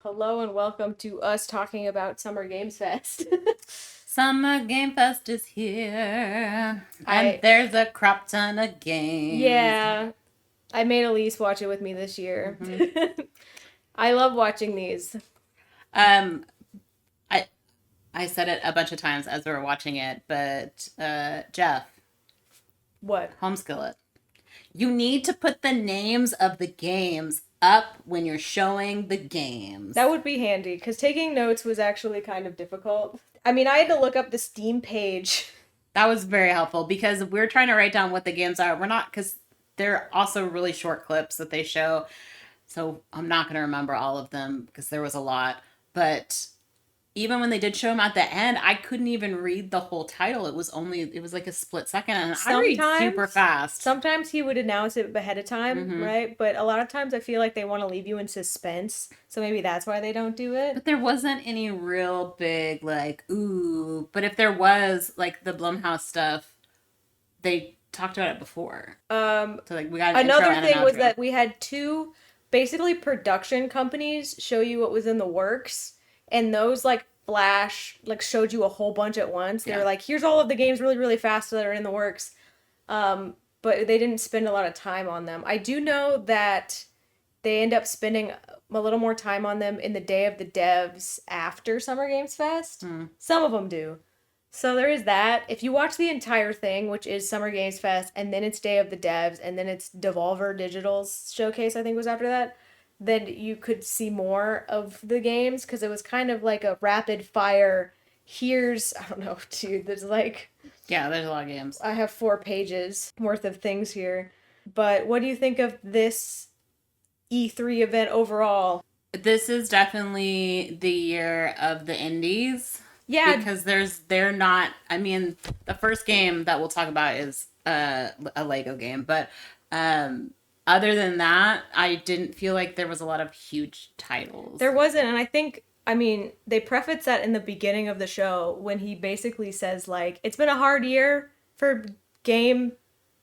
Hello and welcome to us talking about Summer Games Fest. Summer Game Fest is here, and there's a crop ton of games. Yeah, I made Elise watch it with me this year. Mm-hmm. I love watching these. I said it a bunch of times as we were watching it, but Jeff. What? Homeskillet. You need to put the names of the games up when you're showing the games. That would be handy, because taking notes was actually kind of difficult. I mean, I had to look up the Steam page. That was very helpful, because we're trying to write down what the games are. We're not, because they're also really short clips that they show. So I'm not going to remember all of them, because there was a lot. But even when they did show them at the end, I couldn't even read the whole title. It was like a split second, and I read super fast. Sometimes he would announce it ahead of time, right? But a lot of times I feel like they want to leave you in suspense, so maybe that's why they don't do it. But there wasn't any real big, like, ooh. But if there was, like, the Blumhouse stuff, they talked about it before. So, like, we got another thing was that we had two, basically, production companies show you what was in the works. And those, like, showed you a whole bunch at once. They were like, here's all of the games really, really fast that are in the works. But they didn't spend a lot of time on them. I do know that they end up spending a little more time on them in the Day of the Devs after Summer Games Fest. Some of them do. So there is that. If you watch the entire thing, which is Summer Games Fest, and then it's Day of the Devs, and then it's Devolver Digital's showcase, I think was after that, then you could see more of the games, because it was kind of like a rapid fire. Here's, I don't know, dude, there's like... Yeah, there's a lot of games. I have 4 pages worth of things here. But what do you think of this E3 event overall? This is definitely the year of the indies. Yeah. Because they're not... I mean, the first game that we'll talk about is a Lego game, but... other than that, I didn't feel like there was a lot of huge titles. There wasn't, and I think, I mean, they preface that in the beginning of the show when he basically says, like, it's been a hard year for game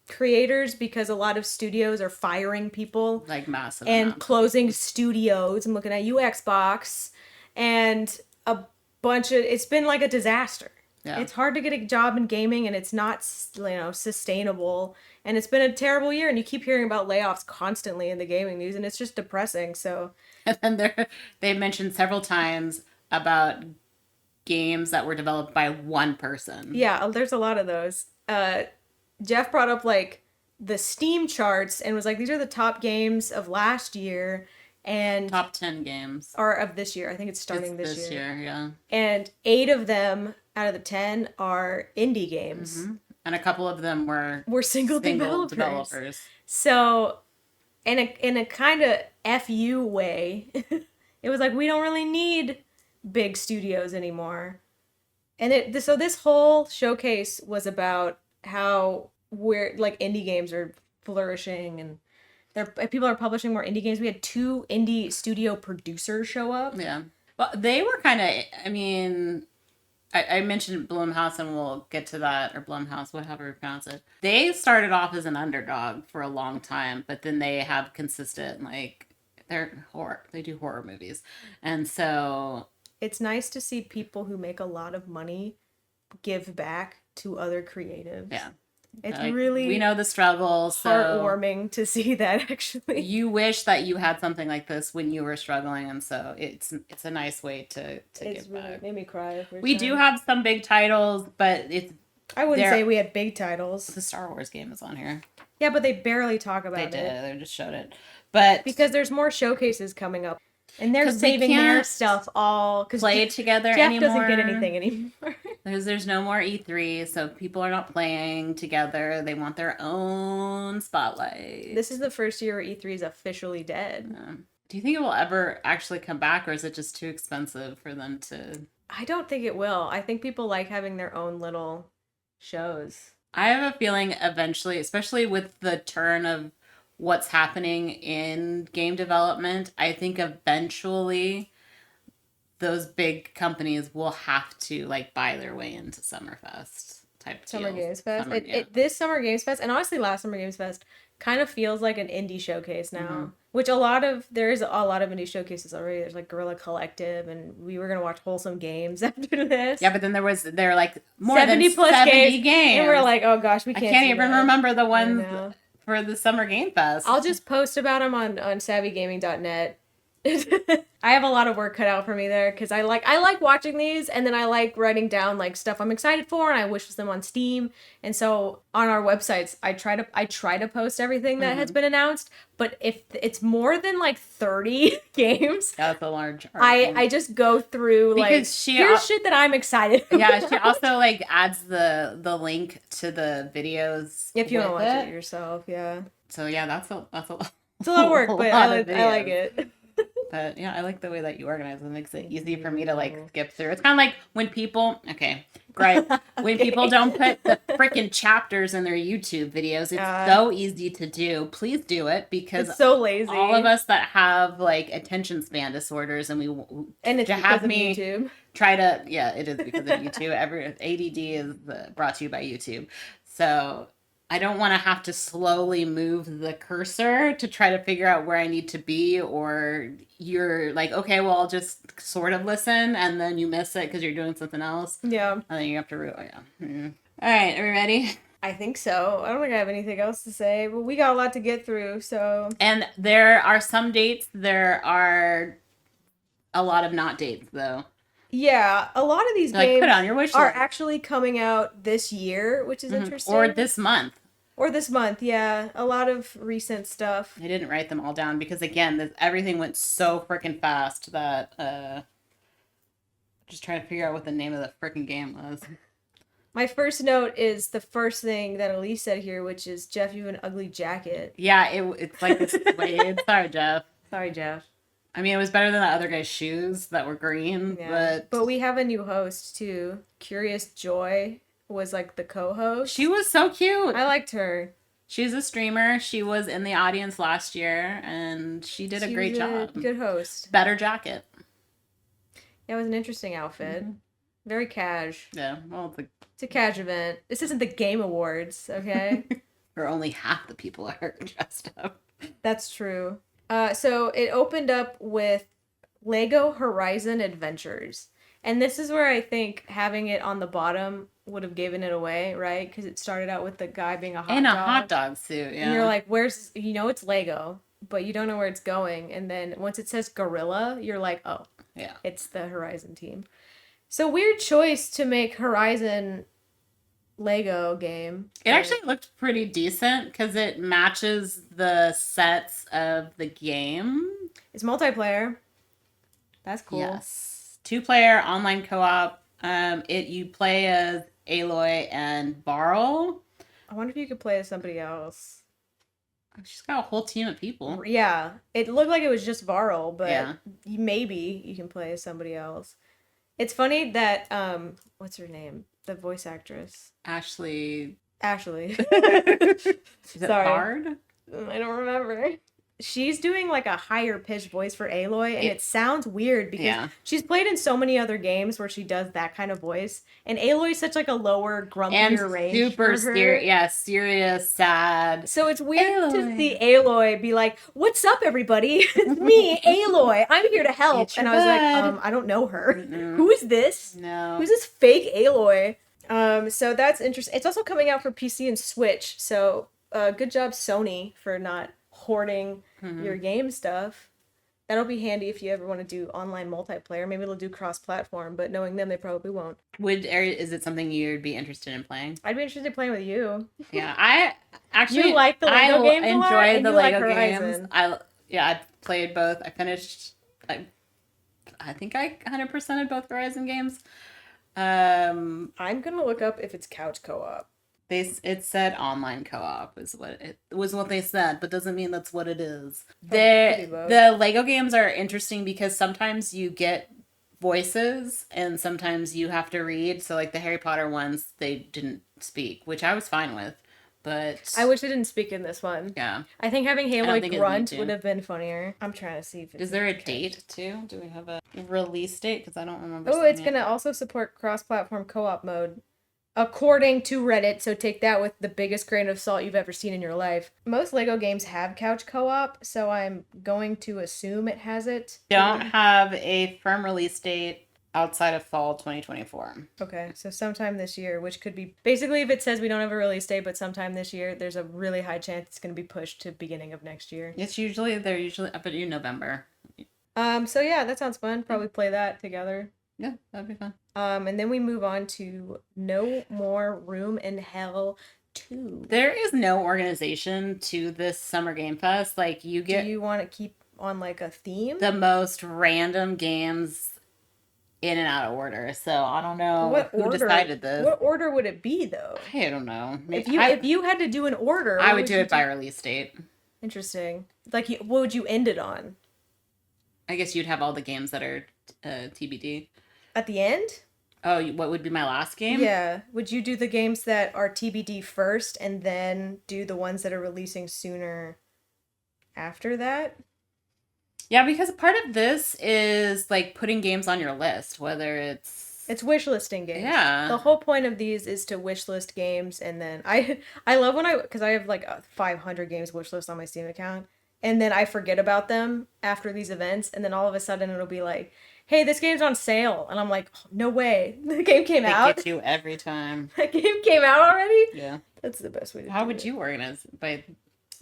creators because a lot of studios are firing people. Like, massive. And closing studios. I'm looking at you, Xbox. And a bunch of, it's been like a disaster. Yeah. It's hard to get a job in gaming, and it's not, sustainable. And it's been a terrible year, and you keep hearing about layoffs constantly in the gaming news, and it's just depressing, so. And then they mentioned several times about games that were developed by one person. Yeah, there's a lot of those. Jeff brought up, like, the Steam charts and was like, these are the top games of last year, and... Top 10 games. Or of this year. I think it's starting this year. This year, yeah. And 8 of them out of the 10 are indie games. Mm-hmm. And a couple of them were single developers. So, in a kind of FU way, it was like, we don't really need big studios anymore. And so this whole showcase was about how indie games are flourishing, and people are publishing more indie games. We had 2 indie studio producers show up. Yeah. Well, they were kind of, I mean... I mentioned Blumhouse, and we'll get to that, or Blumhouse, whatever you pronounce it. They started off as an underdog for a long time, but then they have consistent, like, they do horror movies. And so... It's nice to see people who make a lot of money give back to other creatives. Yeah. It's really... We know the struggle, so... heartwarming to see that, actually. You wish that you had something like this when you were struggling, and so it's a nice way to give back. It made me cry. We do have some big titles, but I wouldn't say we had big titles. The Star Wars game is on here. Yeah, but they barely talk about it. They did. They just showed it. But... Because there's more showcases coming up. And they're saving their stuff all... Play together Jeff anymore. Jeff doesn't get anything anymore. There's no more E3, so people are not playing together. They want their own spotlight. This is the first year where E3 is officially dead. Do you think it will ever actually come back, or is it just too expensive for them to... I don't think it will. I think people like having their own little shows. I have a feeling eventually, especially with the turn of what's happening in game development, I think eventually those big companies will have to, like, buy their way into Summerfest type Summer deals. Games Fest. This Summer Games Fest, and honestly last Summer Games Fest, kind of feels like an indie showcase now. Mm-hmm. Which there is a lot of indie showcases already. There's like Guerrilla Collective, and we were gonna watch Wholesome Games after this. Yeah, but then there are like more 70 than 70 games. And we're like, oh gosh, we can't. I can't even remember the ones for the Summer Game Fest. I'll just post about them on savvygaming.net. I have a lot of work cut out for me there because I like watching these, and then I like writing down like stuff I'm excited for, and I wish them on Steam. And so on our websites, I try to post everything that has been announced. But if it's more than like 30 games, that's a large. I just go through because here's shit that I'm excited about. Yeah, she also like adds the link to the videos if you want to watch it yourself. Yeah. So yeah, that's a it's a lot of work, but I like it. But yeah, I like the way that you organize it. It makes it easy for me to like skip through. It's kind of like when people, when people don't put the freaking chapters in their YouTube videos. It's so easy to do. Please do it because it's so lazy. All of us that have like attention span disorders and it's to have me YouTube. Try to, it is because of YouTube. ADD is brought to you by YouTube. So I don't want to have to slowly move the cursor to try to figure out where I need to be, or you're like, okay, well, I'll just sort of listen, and then you miss it because you're doing something else. Yeah. And then you have to, All right, are we ready? I think so. I don't think I have anything else to say, but we got a lot to get through, so. And there are some dates. There are a lot of not dates, though. Yeah, a lot of these games put on your wish list. Are actually coming out this year, which is interesting. Or this month. Yeah. A lot of recent stuff. I didn't write them all down because, again, everything went so freaking fast that just trying to figure out what the name of the freaking game was. My first note is the first thing that Elise said here, which is, Jeff, you have an ugly jacket. Yeah, it's like this suede. Sorry, Jeff. Sorry, Jeff. I mean, it was better than the other guy's shoes that were green, but we have a new host, too. Curious Joy was, like, the co-host. She was so cute. I liked her. She's a streamer. She was in the audience last year, and she did a great job. Good host. Better jacket. Yeah, it was an interesting outfit. Mm-hmm. Very cash. Yeah, well, it's a cash event. This isn't the Game Awards, okay? Where only half the people are dressed up. That's true. So it opened up with Lego Horizon Adventures. And this is where I think having it on the bottom would have given it away, right? Because it started out with the guy being a hot dog. In a hot dog suit, yeah. And you're like, it's Lego, but you don't know where it's going. And then once it says Gorilla, you're like, oh, yeah, it's the Horizon team. So weird choice to make Horizon Lego game. It actually looked pretty decent because it matches the sets of the game. It's multiplayer. That's cool. Yes. 2-player online co-op. You play as Aloy and Varl. I wonder if you could play as somebody else. She's got a whole team of people. Yeah. It looked like it was just Varl, but maybe you can play as somebody else. It's funny that, what's her name? The voice actress. Ashley. Is it Bard? I don't remember. She's doing like a higher pitched voice for Aloy, and it sounds weird because she's played in so many other games where she does that kind of voice, and Aloy's such like a lower, grumpier range. Super serious, sad. So it's weird to see Aloy be like, "What's up, everybody? It's me, Aloy. I'm here to help." And I was like, I don't know her. Mm-mm. Who is this? No. Who's this fake Aloy? So that's interesting. It's also coming out for PC and Switch. So good job, Sony, for not hoarding your game stuff. That'll be handy if you ever want to do online multiplayer. Maybe they'll do cross-platform, but knowing them, they probably won't. Is it something you'd be interested in playing? I'd be interested in playing with you. Yeah, I actually you like the Lego games a lot, enjoy the Lego like games. I played both. I finished. I think I 100%ed both Horizon games. I'm gonna look up if it's couch co-op. It said online co-op is what they said, but doesn't mean that's what it is. The Lego games are interesting because sometimes you get voices and sometimes you have to read. So like the Harry Potter ones, they didn't speak, which I was fine with. But I wish it didn't speak in this one. Yeah. I think having Aloy grunt would have been funnier. I'm trying to see if is there a date too? Do we have a release date? Because I don't remember. Oh, it's gonna also support cross-platform co-op mode. according to Reddit, so take that with the biggest grain of salt you've ever seen in your life. Most Lego games have couch co-op, so I'm going to assume it has it. Don't have a firm release date outside of fall 2024. Okay, so sometime this year, which could be basically if it says we don't have a release date, but sometime this year, there's a really high chance it's going to be pushed to beginning of next year. They're usually up in November. So yeah, that sounds fun. Probably play that together. Yeah, that'd be fun. And then we move on to No More Room in Hell 2. There is no organization to this Summer Game Fest. Like, do you want to keep on like a theme? The most random games in and out of order. So I don't know who decided this. What order would it be though? I don't know. If you had to do an order, I would do it by release date. Interesting. Like, what would you end it on? I guess you'd have all the games that are TBD. At the end? Oh, what would be my last game? Yeah. Would you do the games that are TBD first and then do the ones that are releasing sooner after that? Yeah, because part of this is like putting games on your list, whether it's wishlisting games. Yeah. The whole point of these is to wishlist games, and then I love because I have like 500 games wishlist on my Steam account, and then I forget about them after these events, and then all of a sudden it'll be like, hey, this game's on sale. And I'm like, oh, no way. The game came out. They get you every time. That game came out already? Yeah. That's the best way to do it. How would you organize it?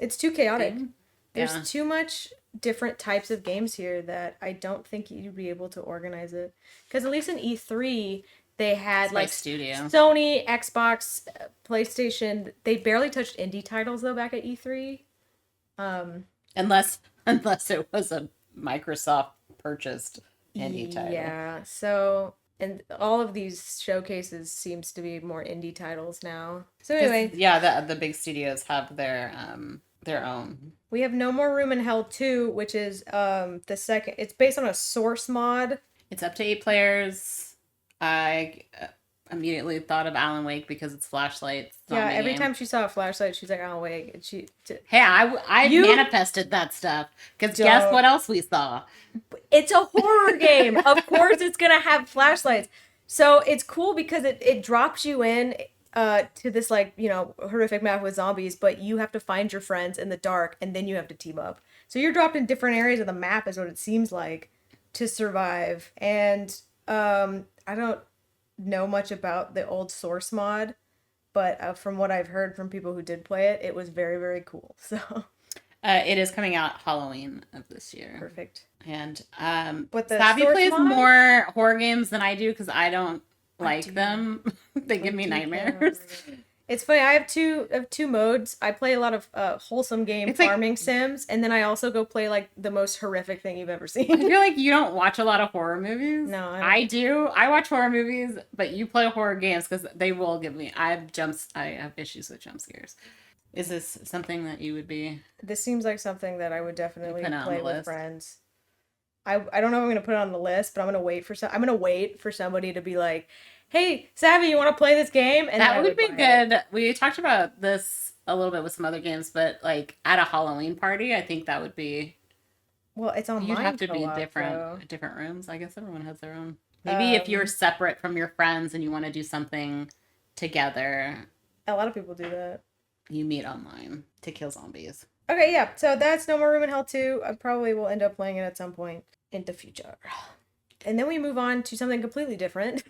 It's too chaotic. Thing? There's too much different types of games here that I don't think you'd be able to organize it. Because at least in E3, they had like studio. Sony, Xbox, PlayStation. They barely touched indie titles though back at E3. Unless it was a Microsoft purchased indie title. Yeah, so, and all of these showcases seems to be more indie titles now. So anyway. Yeah, the big studios have their own. We have No More Room in Hell 2, which is the second. It's based on a source mod. It's up to 8 players. I immediately thought of Alan Wake because it's flashlights. Yeah, every time she saw a flashlight, she's like, Alan Wake. And hey, I manifested that stuff. Because guess what else we saw? It's a horror game. Of course it's going to have flashlights. So it's cool because it drops you in to this, like, you know, horrific map with zombies, but you have to find your friends in the dark, and then you have to team up. So you're dropped in different areas of the map is what it seems like to survive. And I don't know much about the old source mod, but from what I've heard from people who did play it, it was very, very cool. So it is coming out Halloween of this year. Perfect. And but the Savvy plays more horror games than I do because I don't like them. They give me nightmares. It's funny. I have two modes. I play a lot of wholesome game farming sims, and then I also go play like the most horrific thing you've ever seen. I feel like you don't watch a lot of horror movies. No, I do. I watch horror movies, but you play horror games because they will give me. I have issues with jump scares. Is this something that you would be? This seems like something that I would definitely play with friends. I don't know if I'm gonna put it on the list, but I'm gonna wait for somebody to be like, hey, Savvy, you want to play this game? And that would be good. We talked about this a little bit with some other games, but like at a Halloween party, I think that would be. Well, it's online. You'd have to be different rooms. I guess everyone has their own. Maybe if you're separate from your friends and you want to do something together. A lot of people do that. You meet online to kill zombies. Okay, yeah. So that's No More Room in Hell 2. I probably will end up playing it at some point in the future. And then we move on to something completely different.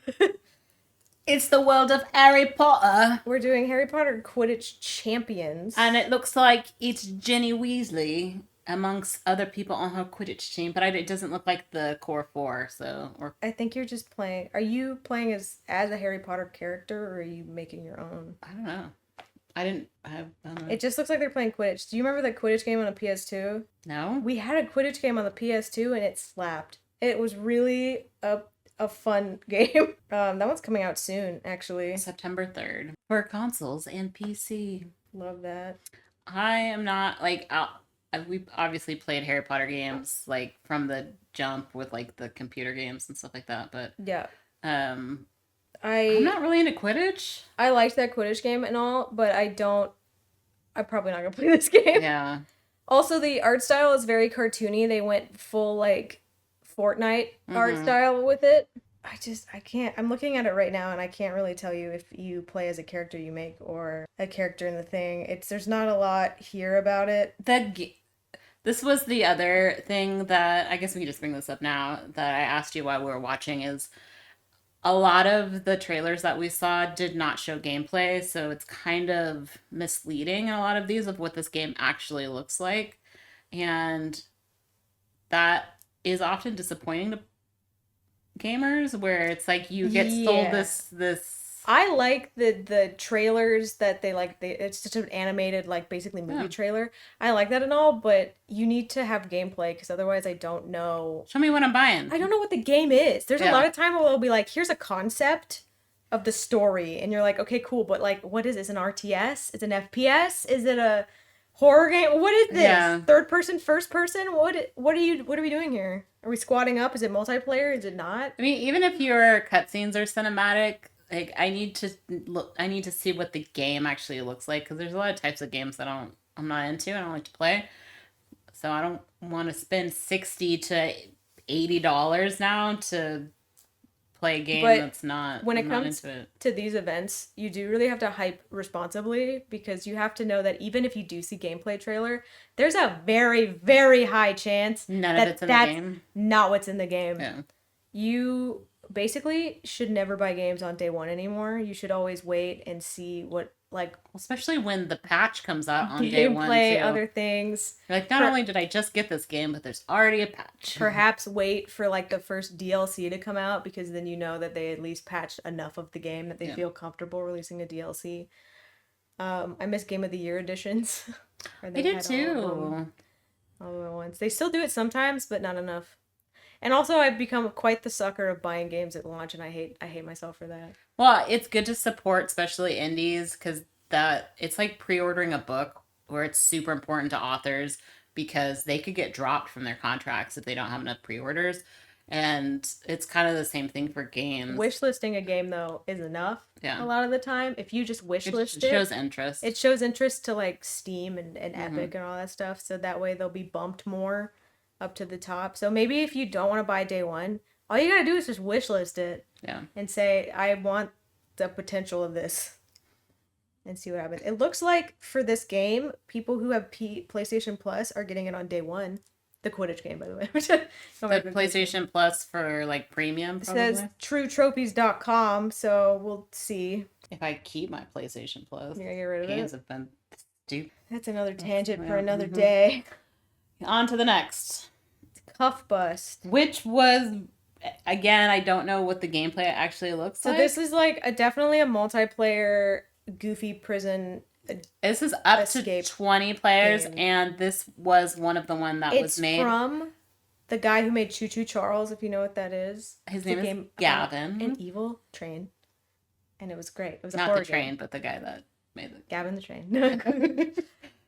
It's the world of Harry Potter. We're doing Harry Potter Quidditch Champions. And it looks like it's Ginny Weasley amongst other people on her Quidditch team, but it doesn't look like the core 4, so... I think you're just playing... Are you playing as a Harry Potter character, or are you making your own? I don't know. I don't know. It just looks like they're playing Quidditch. Do you remember the Quidditch game on the PS2? No. We had a Quidditch game on the PS2, and it slapped. It was really a fun game. That one's coming out soon, actually. September 3rd. For consoles and PC. Love that. I am not, like, we obviously played Harry Potter games, like, from the jump with, like, the computer games and stuff like that, but... Yeah. I'm not really into Quidditch. I liked that Quidditch game and all, but I'm probably not gonna play this game. Yeah. Also, the art style is very cartoony. They went full, like, Fortnite art style with it. I can't. I'm looking at it right now and I can't really tell you if you play as a character you make or a character in the thing. There's not a lot here about it. This was the other thing that I guess we can just bring this up now that I asked you while we were watching is a lot of the trailers that we saw did not show gameplay, so it's kind of misleading in a lot of these of what this game actually looks like. And that is often disappointing to gamers where it's like you get sold this I like the trailers that it's just an animated like basically movie trailer. I like that and all, but you need to have gameplay because otherwise I don't know. Show me what I'm buying. I don't know what the game is. There's a lot of time where they'll be like, here's a concept of the story and you're like, okay, cool, but like what is this? An RTS? Is it an FPS? Is it a horror game? What is this? Yeah. Third person, first person? What are we doing here? Are we squatting up? Is it multiplayer? Is it not? I mean, even if your cutscenes are cinematic, like I need to see what the game actually looks like because there's a lot of types of games that I'm not into. I don't like to play, so I don't want to spend $60 to $80 now to play a game that's not. When it comes to these events, you do really have to hype responsibly because you have to know that even if you do see gameplay trailer, there's a very, very high chance that's not what's in the game. Yeah. You basically should never buy games on day one anymore. You should always wait and see what especially when the patch comes out on day one too. Other things. Like not only did I just get this game, but there's already a patch. Perhaps wait for like the first DLC to come out because then you know that they at least patched enough of the game that they feel comfortable releasing a DLC. I miss Game of the Year editions. I did too. All at once. They still do it sometimes, but not enough. And also, I've become quite the sucker of buying games at launch, and I hate myself for that. Well, it's good to support, especially indies, because it's like pre-ordering a book where it's super important to authors because they could get dropped from their contracts if they don't have enough pre-orders. And it's kind of the same thing for games. Wishlisting a game, though, is enough a lot of the time. If you just wishlist it, it shows interest. It shows interest to like Steam and Epic and all that stuff, so that way they'll be bumped more up to the top. So maybe if you don't want to buy day one, all you gotta do is just wishlist it. Yeah. And say, I want the potential of this. And see what happens. It looks like for this game, people who have PlayStation Plus are getting it on day one. The Quidditch game, by the way. The PlayStation Plus for like premium, probably? It says truetrophies.com, so we'll see. If I keep my PlayStation Plus. You're gonna get rid of games have been stupid. That's another tangent for another day. On to the next. Cuffbust. Which was, again, I don't know what the gameplay actually looks like. So this is like definitely a multiplayer goofy prison. This is up to 20 players, and this was one of the one that was made. It's from the guy who made Choo Choo Charles, if you know what that is. His name is Gavin. An evil train. And it was great. It was not the train, but the guy that made it. Gavin the Train.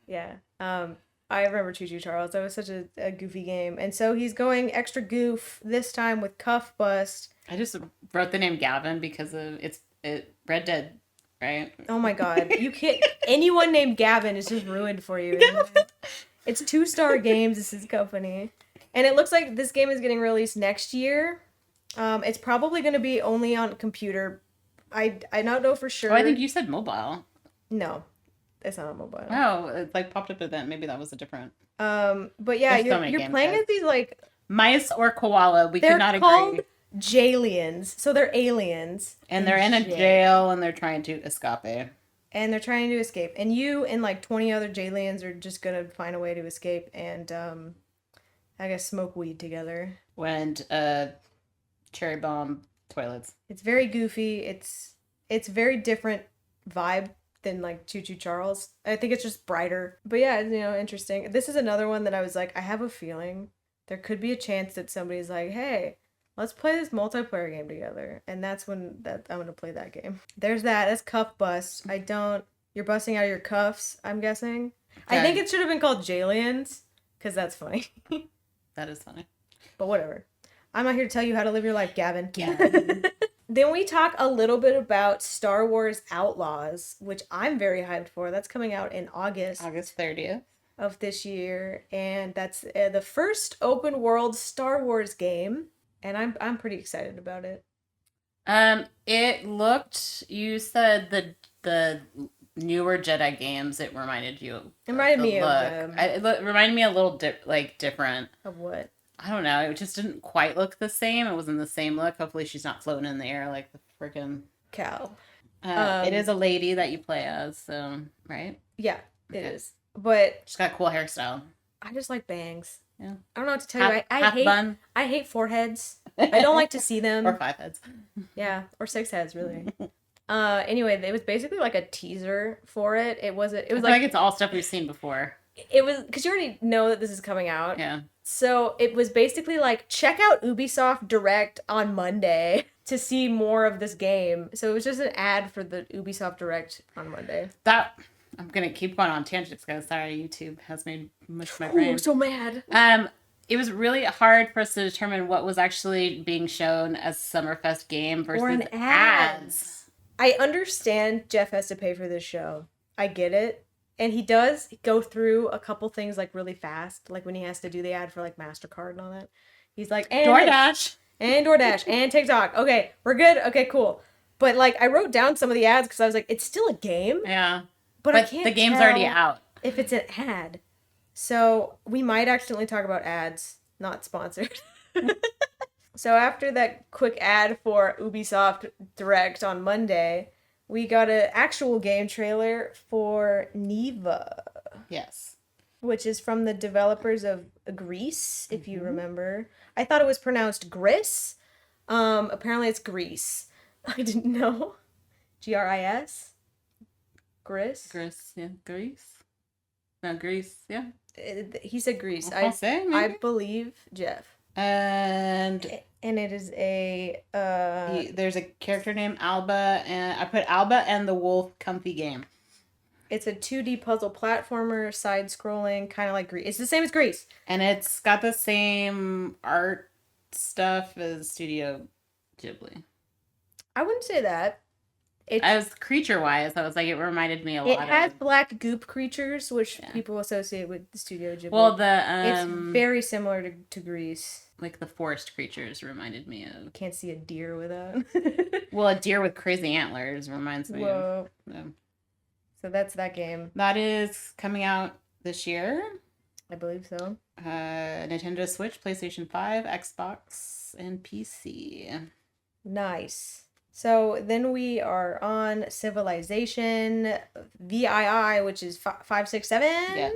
Yeah. I remember Choo Choo Charles. That was such a goofy game. And so he's going extra goof this time with Cuffbust. I just wrote the name Gavin because of Red Dead, right? Oh my god. You can't anyone named Gavin is just ruined for you. It's 2-Star Games, this is company. And it looks like this game is getting released next year. It's probably gonna be only on computer. I don't know for sure. Oh, I think you said mobile. No. It's not on mobile. Oh, it like popped up at that. Maybe that was a different. But yeah, you're playing as these like mice or koala. We could not agree. They're called Jalians, so they're aliens, and they're in a jail, and they're trying to escape. And you and like 20 other Jalians are just gonna find a way to escape and I guess smoke weed together. And cherry bomb toilets. It's very goofy. It's very different vibe than like Choo Choo Charles. I think it's just brighter. But yeah, interesting. This is another one that I was like, I have a feeling there could be a chance that somebody's like, hey, let's play this multiplayer game together. And that's when I'm going to play that game. There's that. That's Cuffbust. You're busting out your cuffs, I'm guessing. Okay. I think it should have been called Jalians because that's funny. That is funny. But whatever. I'm not here to tell you how to live your life, Gavin. Then we talk a little bit about Star Wars Outlaws, which I'm very hyped for. That's coming out in August 30th of this year, and that's the first open world Star Wars game, and I'm pretty excited about it. It looked. You said the newer Jedi games. It reminded you. It reminded me look. of them. It reminded me a little different. Of what? I don't know. It just didn't quite look the same. It wasn't the same look. Hopefully, she's not floating in the air like the freaking Cal. It is a lady that you play as, so right? Yeah, it is. But she's got a cool hairstyle. I just like bangs. Yeah. I don't know what to tell you. I hate foreheads. I don't like to see them. Or 5 heads. Yeah, or 6 heads, really. Anyway, it was basically like a teaser for it. It was like it's all stuff we've seen before. It was because you already know that this is coming out. Yeah. So it was basically like, check out Ubisoft Direct on Monday to see more of this game. So it was just an ad for the Ubisoft Direct on Monday. I'm gonna keep going on tangents, guys. Sorry, YouTube has made mush my brain. I'm so mad. It was really hard for us to determine what was actually being shown as Summerfest game versus ads. I understand Jeff has to pay for this show. I get it. And he does go through a couple things like really fast, like when he has to do the ad for like MasterCard and all that. He's like, and DoorDash and TikTok. Okay, we're good. Okay, cool. But like, I wrote down some of the ads because I was like, it's still a game. Yeah. But I can't the game's already out. If it's an ad. So we might accidentally talk about ads, not sponsored. So after that quick ad for Ubisoft Direct on Monday, we got an actual game trailer for Neva. Yes. Which is from the developers of Greece, if you remember. I thought it was pronounced Gris. Apparently it's Greece. I didn't know. Gris? Gris? Gris, yeah. Greece? No, Greece, yeah. He said Greece. I believe Jeff. And it is a there's a character named Alba, and I put Alba and the Wolf Comfy Game. It's a 2D puzzle platformer, side scrolling, kind of like Greece. It's the same as Greece, and it's got the same art stuff as Studio Ghibli. I wouldn't say that. As creature wise, I was like, it reminded me a lot. It has black goop creatures, which people associate with the Studio Ghibli. Well, it's very similar to Greece. Like the forest creatures reminded me of. Can't see a deer with that. Well, a deer with crazy antlers reminds me of. Yeah. So that's that game. That is coming out this year. I believe so. Nintendo Switch, PlayStation 5, Xbox, and PC. Nice. So then we are on Civilization VII, which is 567. Yeah.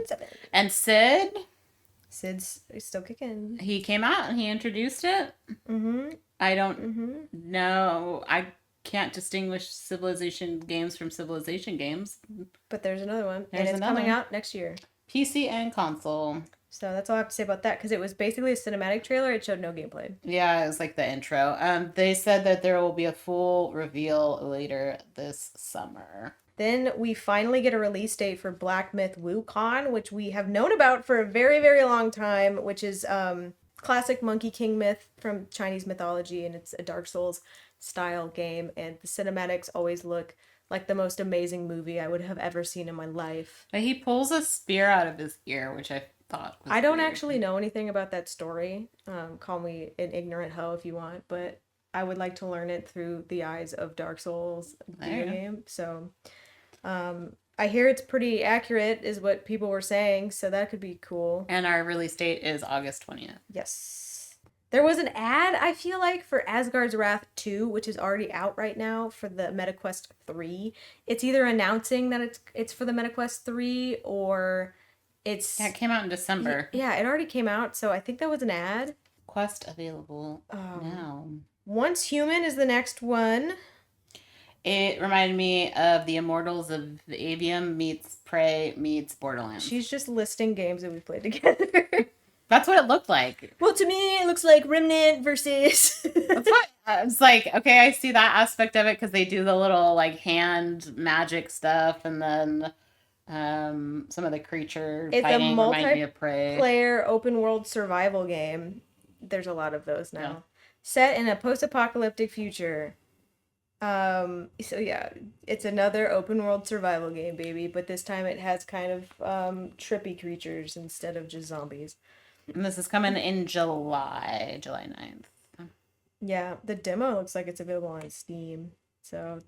And Sid's still kicking. He came out and he introduced it. Mm-hmm. I don't know. I can't distinguish Civilization games from Civilization games. But there's another one. It's coming out next year. PC and console. So that's all I have to say about that, because it was basically a cinematic trailer. It showed no gameplay. Yeah, it was like the intro. They said that there will be a full reveal later this summer. Then we finally get a release date for Black Myth Wukong, which we have known about for a very, very long time, which is classic Monkey King myth from Chinese mythology, and it's a Dark Souls style game, and the cinematics always look like the most amazing movie I would have ever seen in my life. But he pulls a spear out of his ear, which I thought was I don't actually know anything about that story. Call me an ignorant hoe if you want, but I would like to learn it through the eyes of Dark Souls video game. So I hear it's pretty accurate is what people were saying, so that could be cool. And our release date is August 20th. Yes. There was an ad, I feel like, for Asgard's Wrath 2, which is already out right now for the MetaQuest 3. It's either announcing that it's for the MetaQuest 3 or it's... Yeah, it came out in December. Yeah, it already came out, so I think that was an ad. Quest available now. Once Human is the next one. It reminded me of the Immortals of Avium meets Prey meets Borderlands. She's just listing games that we played together. That's what it looked like. Well, to me, it looks like Remnant versus... That's what I was like, okay, I see that aspect of it because they do the little, like, hand magic stuff, and then some of the creature fighting remind me of Prey. It's a multiplayer open-world survival game. There's a lot of those now. Yeah. Set in a post-apocalyptic future. So yeah, it's another open-world survival game, baby, but this time it has kind of trippy creatures instead of just zombies. And this is coming in July 9th. Yeah, the demo looks like it's available on Steam. So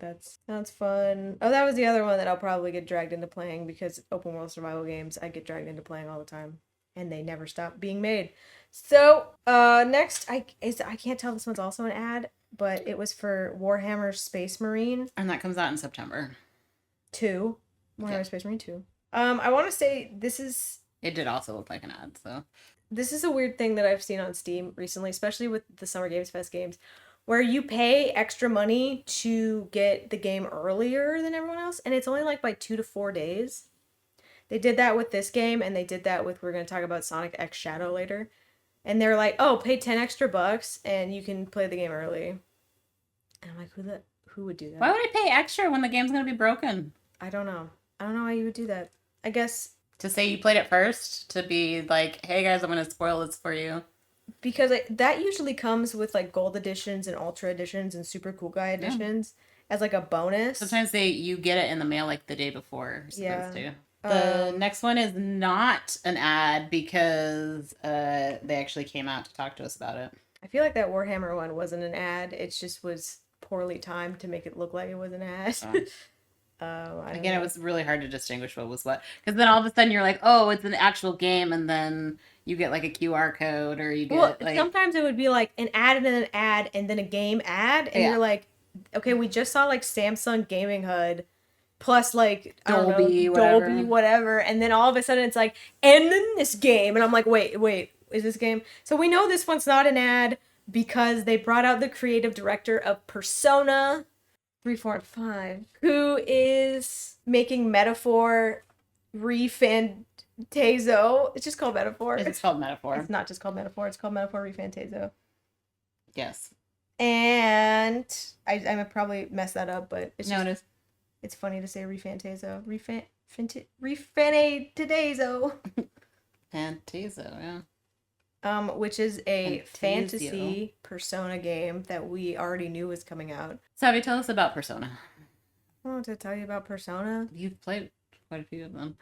sounds fun. Oh, that was the other one that I'll probably get dragged into playing because open world survival games I get dragged into playing all the time. And they never stop being made. So, next I can't tell if this one's also an ad, but it was for Warhammer Space Marine. And that comes out in September. 2. Warhammer Space Marine 2. I want to say this is... It did also look like an ad, so... This is a weird thing that I've seen on Steam recently, especially with the Summer Games Fest games, where you pay extra money to get the game earlier than everyone else, and it's only like by 2 to 4 days. They did that with this game, and they did that with, we're going to talk about Sonic X Shadow later. And they're like, oh, pay 10 extra bucks, and you can play the game early. And I'm like, who would do that? Why would I pay extra when the game's going to be broken? I don't know. I don't know why you would do that. I guess... To say you played it first? To be like, hey guys, I'm going to spoil this for you? Because that usually comes with like gold editions and ultra editions and super cool guy editions as like a bonus. Sometimes you get it in the mail like the day before. To. The next one is not an ad because they actually came out to talk to us about it. I feel like that Warhammer one wasn't an ad. It just was poorly timed to make it look like it was an ad. Again, it was really hard to distinguish what was what. Because then all of a sudden you're like, oh, it's an actual game. And then you get like a QR code or you get like... Sometimes it would be like an ad and then an ad and then a game ad. And you're like, okay, we just saw like Samsung Gaming HUD plus like Dolby, whatever. And then all of a sudden it's like, and then this game. And I'm like, wait, is this game? So we know this one's not an ad because they brought out the creative director of Persona 3, 4, and 5, who is making Metaphor ReFantazio. It's just called Metaphor. It's called Metaphor. It's not just called Metaphor. It's called Metaphor ReFantazio. Yes. And I probably mess that up, but it's it's funny to say ReFantazio. ReFantazio. Fantazio, yeah. Which is a fantasy Persona game that we already knew was coming out. Savvy, tell us about Persona. I want to tell you about Persona. You've played quite a few of them.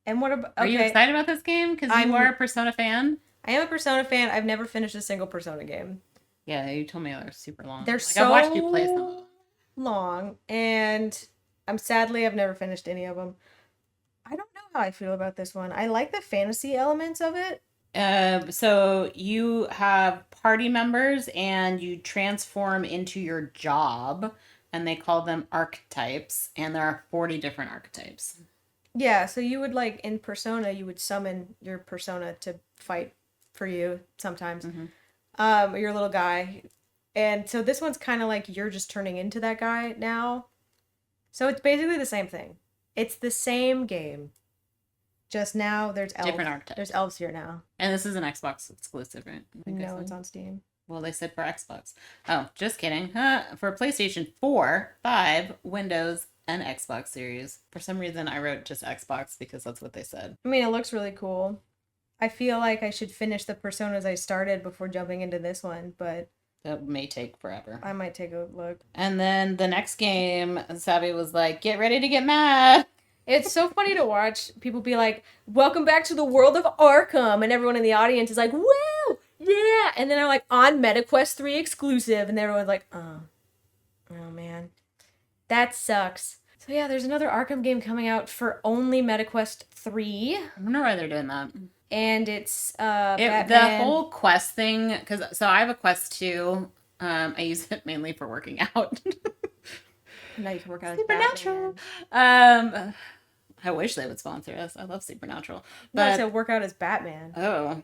And what about... Are you excited about this game? Because you are a Persona fan? I am a Persona fan. I've never finished a single Persona game. Yeah, you told me they're super long. They're so I've watched you play some long, and I've never finished any of them. I don't know how I feel about this one. I like the fantasy elements of it. So you have party members and you transform into your job, and they call them archetypes, and there are 40 different archetypes. Yeah, so you would like in Persona, you would summon your persona to fight for you sometimes. Mm-hmm. Your little guy. And so this one's kind of like you're just turning into that guy now. So it's basically the same thing. It's the same game. Just now, there's elves. Different archetypes. There's elves here now. And this is an Xbox exclusive, right? No, it's on Steam. Well, they said for Xbox. Oh, just kidding. For PlayStation 4, 5, Windows, and Xbox Series. For some reason, I wrote just Xbox because that's what they said. I mean, it looks really cool. I feel like I should finish the Personas I started before jumping into this one, but... That may take forever. I might take a look. And then the next game, Savvy was like, get ready to get mad. It's so funny to watch people be like, welcome back to the world of Arkham. And everyone in the audience is like, woo, yeah. And then they're like, on MetaQuest 3 exclusive. And everyone's like, oh man, that sucks. So yeah, there's another Arkham game coming out for only MetaQuest 3. I wonder why they're doing that. And it's Batman. The whole Quest thing, so I have a Quest 2. I use it mainly for working out. Now you can work out as Supernatural. Batman. I wish they would sponsor us. I love Supernatural. But no, I said work out as Batman. Oh.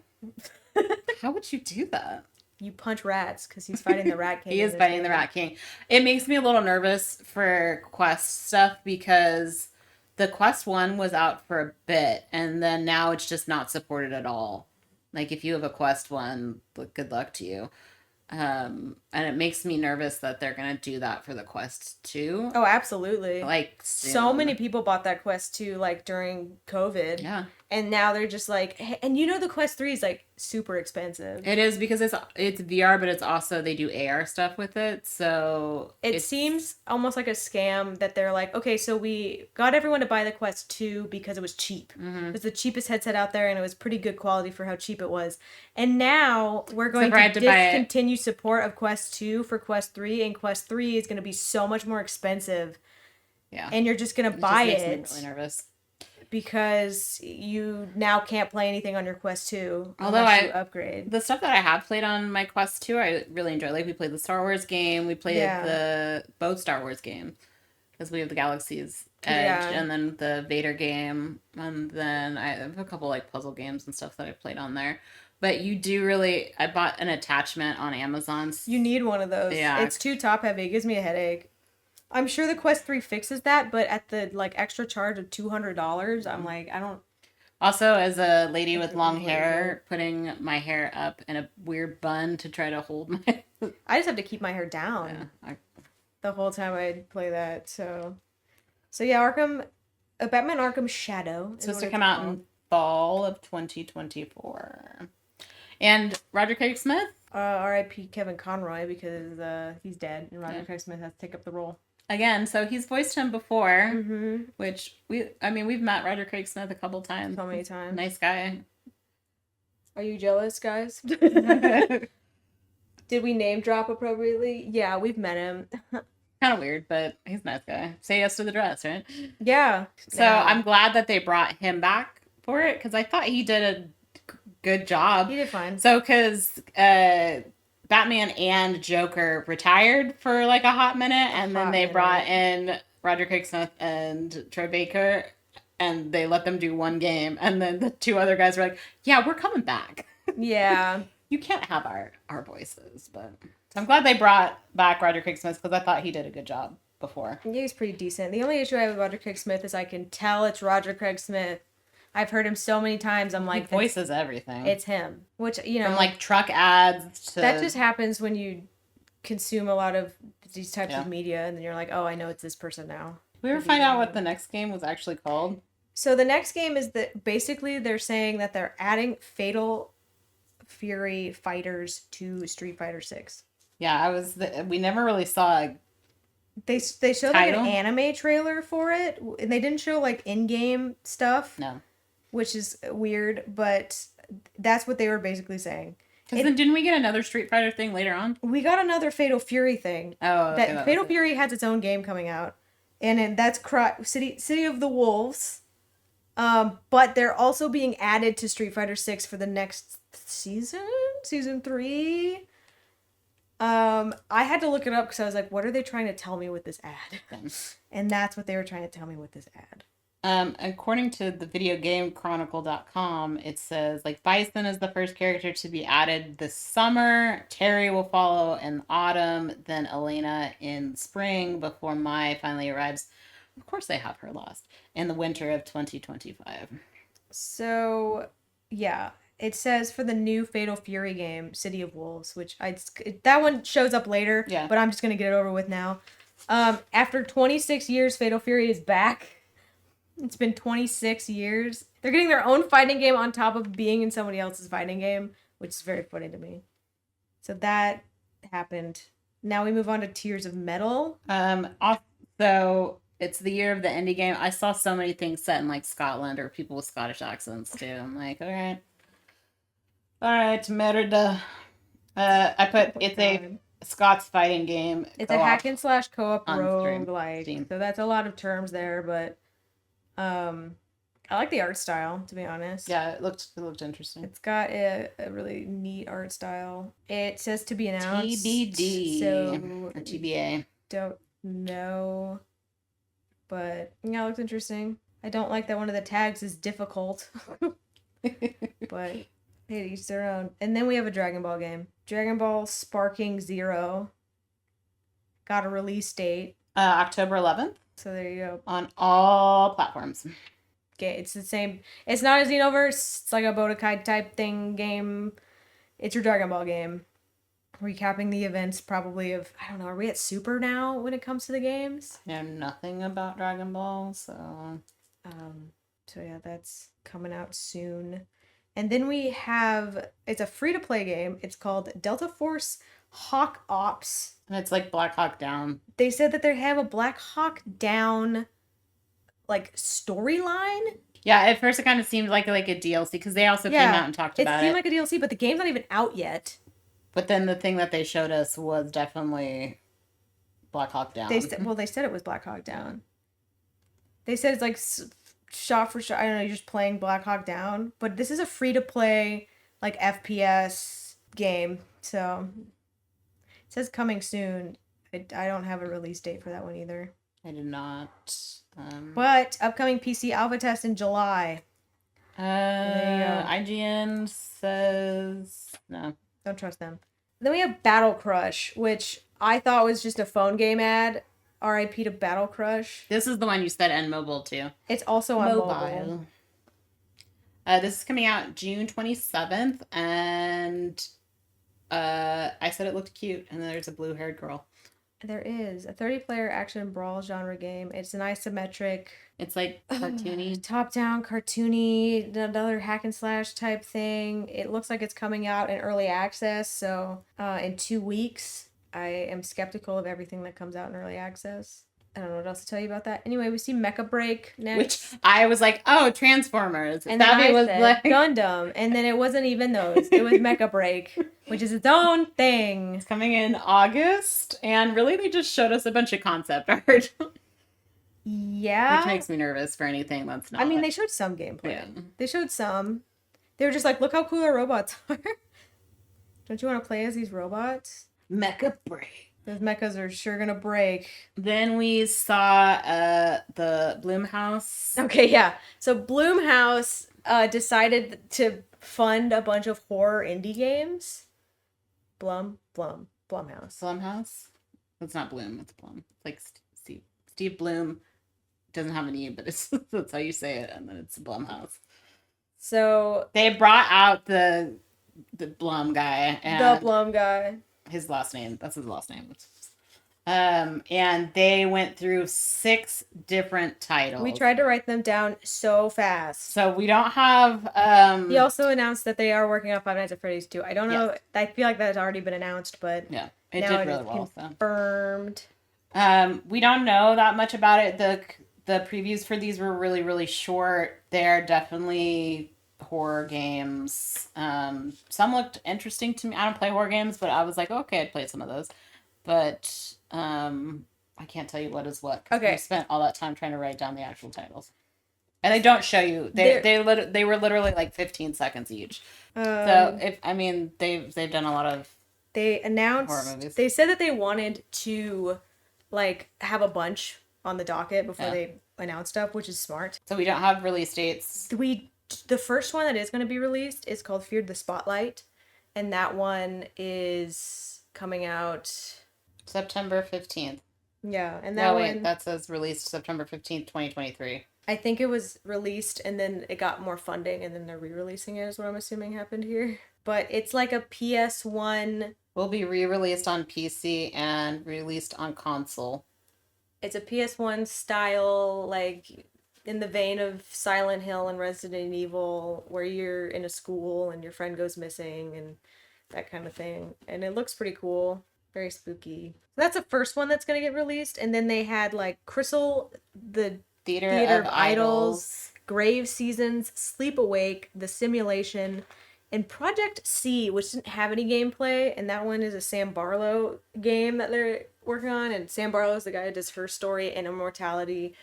How would you do that? You punch rats because he's fighting the Rat King. He is fighting the Rat King. It makes me a little nervous for Quest stuff because the Quest 1 was out for a bit and then now it's just not supported at all. Like if you have a Quest 1, good luck to you. And it makes me nervous that they're gonna do that for the Quest 2. Oh, absolutely. Like so many people bought that Quest 2 like during COVID. Yeah. And now they're just like, hey, and you know the Quest 3 is like super expensive. It is because it's VR, but it's also they do AR stuff with it. So it seems almost like a scam that they're like, okay, so we got everyone to buy the Quest 2 because it was cheap. It was the cheapest headset out there, and it was pretty good quality for how cheap it was. And now we're going to discontinue support of Quest 2 for Quest 3, and Quest 3 is going to be so much more expensive. Yeah. And you're just going to buy it. Makes me really nervous. Because you now can't play anything on your Quest 2 although you upgrade. The stuff that I have played on my Quest 2, I really enjoy. Like, we played the Star Wars game. We played both Star Wars games. Because we have the Galaxy's Edge and then the Vader game. And then I have a couple, like, puzzle games and stuff that I played on there. But you do really... I bought an attachment on Amazon. You need one of those. Yeah. It's too top-heavy. It gives me a headache. I'm sure the Quest 3 fixes that, but at the like extra charge of $200, I'm like, I don't. Also, as a lady with long hair, putting my hair up in a weird bun to try to hold my. I just have to keep my hair down the whole time I play that. So yeah, Batman Arkham Shadow. It's supposed to come out in fall of 2024. And Roger Craig Smith. R.I.P. Kevin Conroy, because he's dead, and Roger Craig Smith has to take up the role. Again, so he's voiced him before, which we've met Roger Craig Smith a couple times. So many times. Nice guy. Are you jealous, guys? Did we name drop appropriately? Yeah, we've met him. Kind of weird, but he's a nice guy. Say yes to the dress, right? Yeah. So I'm glad that they brought him back for it, because I thought he did a good job. He did fine. So, because Batman and Joker retired for like a hot minute, and then they brought in Roger Craig Smith and Troy Baker, and they let them do one game, and then the two other guys were like, yeah, we're coming back. Yeah. You can't have our voices, but so I'm glad they brought back Roger Craig Smith, because I thought he did a good job before. Yeah, he's pretty decent. The only issue I have with Roger Craig Smith is I can tell it's Roger Craig Smith. I've heard him so many times. I'm like, he voices everything. It's him, which, you know, from like truck ads to that just happens when you consume a lot of these types of media, and then you're like, oh, I know it's this person now. Did we ever find out what the next game was actually called? So the next game is that basically they're saying that they're adding Fatal Fury fighters to Street Fighter 6. Yeah, we never really saw. They showed like an anime trailer for it, and they didn't show like in-game stuff. No. Which is weird, but that's what they were basically saying. Because then didn't we get another Street Fighter thing later on? We got another Fatal Fury thing. Oh, okay, Fatal Fury has its own game coming out, and that's City of the Wolves. But they're also being added to Street Fighter 6 for the next season 3. I had to look it up because I was like, what are they trying to tell me with this ad? And that's what they were trying to tell me with this ad. According to the videogamechronicle.com, it says, like, Bison is the first character to be added this summer. Terry will follow in autumn, then Elena in spring, before Mai finally arrives. Of course they have her last. In the winter of 2025. So, yeah. It says for the new Fatal Fury game, City of Wolves, which that one shows up later, but I'm just going to get it over with now. After 26 years, Fatal Fury is back. It's been 26 years. They're getting their own fighting game on top of being in somebody else's fighting game, which is very funny to me. So that happened. Now we move on to Tears of Metal. So it's the year of the indie game. I saw so many things set in like Scotland or people with Scottish accents too. I'm like, all right, Merida. I put it's a Scots fighting game. It's a hack and slash co-op roguelike. So that's a lot of terms there, but I like the art style, to be honest. Yeah, it looked interesting. It's got a really neat art style. It says to be announced. TBD. So or TBA. Don't know. But yeah, it looks interesting. I don't like that one of the tags is difficult. But hey, each their own. And then we have a Dragon Ball game. Dragon Ball Sparking Zero. Got a release date. October 11th. So there you go. On all platforms. Okay, it's the same. It's not a Xenoverse. It's like a Budokai type thing game. It's your Dragon Ball game. Recapping the events probably of, I don't know, are we at Super now when it comes to the games? I know nothing about Dragon Ball, so... So yeah, that's coming out soon. And then we have, it's a free-to-play game. It's called Delta Force Hawk Ops. And it's like Black Hawk Down. They said that they have a Black Hawk Down, like, storyline. Yeah, at first it kind of seemed like a DLC, because they also came out and talked about it. It seemed like a DLC, but the game's not even out yet. But then the thing that they showed us was definitely Black Hawk Down. They said it was Black Hawk Down. They said it's like shot for shot. I don't know, you're just playing Black Hawk Down. But this is a free-to-play, like, FPS game. So, it says coming soon. I don't have a release date for that one either. I did not. But upcoming PC alpha test in July. IGN says no. Don't trust them. Then we have Battle Crush, which I thought was just a phone game ad. RIP to Battle Crush. This is the one you said on mobile too. It's also on mobile. This is coming out June 27th, and I said it looked cute, and there's a blue-haired girl. There is a 30-player action brawl genre game. It's an isometric. It's like cartoony. Top-down, cartoony, another hack and slash type thing. It looks like it's coming out in early access, so in 2 weeks. I am skeptical of everything that comes out in early access. I don't know what else to tell you about that. Anyway, we see Mecha BREAK next. Which I was like, oh, Transformers. And then I said like Gundam. And then it wasn't even those. It was Mecha BREAK, which is its own thing. It's coming in August. And really, they just showed us a bunch of concept art. Yeah. Which makes me nervous for anything that's not. I mean, they showed some gameplay. Yeah. They showed some. They were just like, look how cool our robots are. Don't you want to play as these robots? Mecha BREAK. Those mechas are sure gonna break. Then we saw the Blum house. Okay, yeah. So Blum house decided to fund a bunch of horror indie games. Blumhouse. Blumhouse? It's not Blum, it's Blum. It's like Steve Blum doesn't have an E, but that's how you say it, and then it's Blumhouse. So they brought out the Blum guy. The Blum guy. His last name. That's his last name. And they went through 6 different titles. We tried to write them down so fast. So we don't have... He also announced that they are working on Five Nights at Freddy's 2. I don't know. Yes. I feel like that has already been announced, but yeah, it did really well. Confirmed. We don't know that much about it. The previews for these were really, really short. They're definitely horror games. Some looked interesting to me. I don't play horror games, but I was like, okay, I'd play some of those. But I can't tell you what is what. Okay. We spent all that time trying to write down the actual titles. And they don't show you. They were literally like 15 seconds each. So they've done a lot of horror movies. They said that they wanted to like have a bunch on the docket before they announce stuff, which is smart. So we don't have release dates. The first one that is going to be released is called Feared the Spotlight, and that one is coming out September 15th. Yeah, and that says released September 15th, 2023. I think it was released and then it got more funding and then they're re-releasing it is what I'm assuming happened here. But it's like a PS1. Will be re-released on PC and released on console. It's a PS1 style, like in the vein of Silent Hill and Resident Evil, where you're in a school and your friend goes missing and that kind of thing. And it looks pretty cool. Very spooky. So that's the first one that's going to get released. And then they had like Crystal, the Theater of Idols, Grave Seasons, Sleep Awake, The Simulation, and Project C, which didn't have any gameplay. And that one is a Sam Barlow game that they're working on. And Sam Barlow is the guy who does Her Story and Immortality.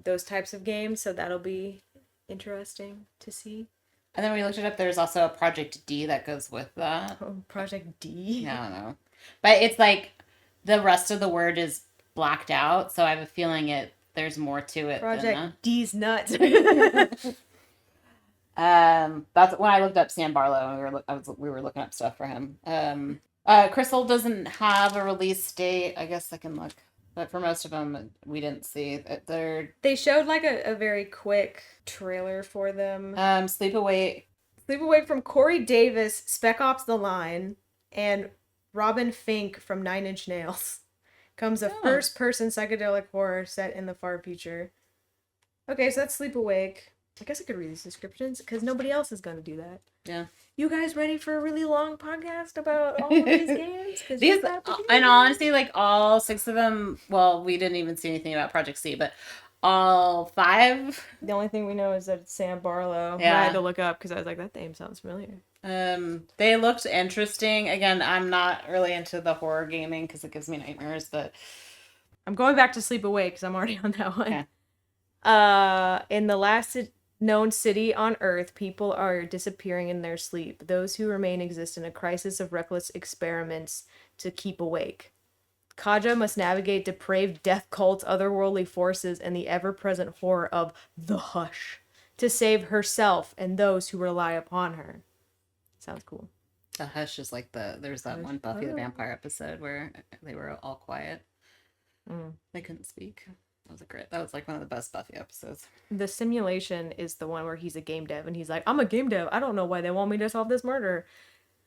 Those types of games, so that'll be interesting to see. And then we looked it up. There's also a Project D that goes with that. Oh, Project D? I don't know. But it's like the rest of the word is blacked out, so I have a feeling there's more to it. Project D's nuts. That's when I looked up Sam Barlow and we were looking up stuff for him. Crystal doesn't have a release date. I guess I can look. But for most of them, we didn't see. They showed like a very quick trailer for them. Sleep Awake from Corey Davis, Spec Ops: The Line, and Robin Fink from 9 Inch Nails. Comes a first-person psychedelic horror set in the far future. Okay, so that's Sleep Awake. I guess I could read these descriptions because nobody else is going to do that. Yeah. You guys ready for a really long podcast about all of these games? These, and honestly, like all 6 of them, well, we didn't even see anything about Project C, but all 5. The only thing we know is that it's Sam Barlow. Yeah. I had to look up because I was like, that name sounds familiar. They looked interesting. Again, I'm not really into the horror gaming because it gives me nightmares, but I'm going back to Sleep Away because I'm already on that one. Okay. In the last known city on Earth, people are disappearing in their sleep. Those who remain exist in a crisis of reckless experiments to keep awake. Kaja must navigate depraved death cults, otherworldly forces, and the ever-present horror of the Hush to save herself and those who rely upon her. Sounds cool. The Hush is like there's that one Buffy the Vampire episode where they were all quiet. They couldn't speak. That was like one of the best Buffy episodes. The Simulation is the one where he's a game dev and he's like, I'm a game dev. I don't know why they want me to solve this murder.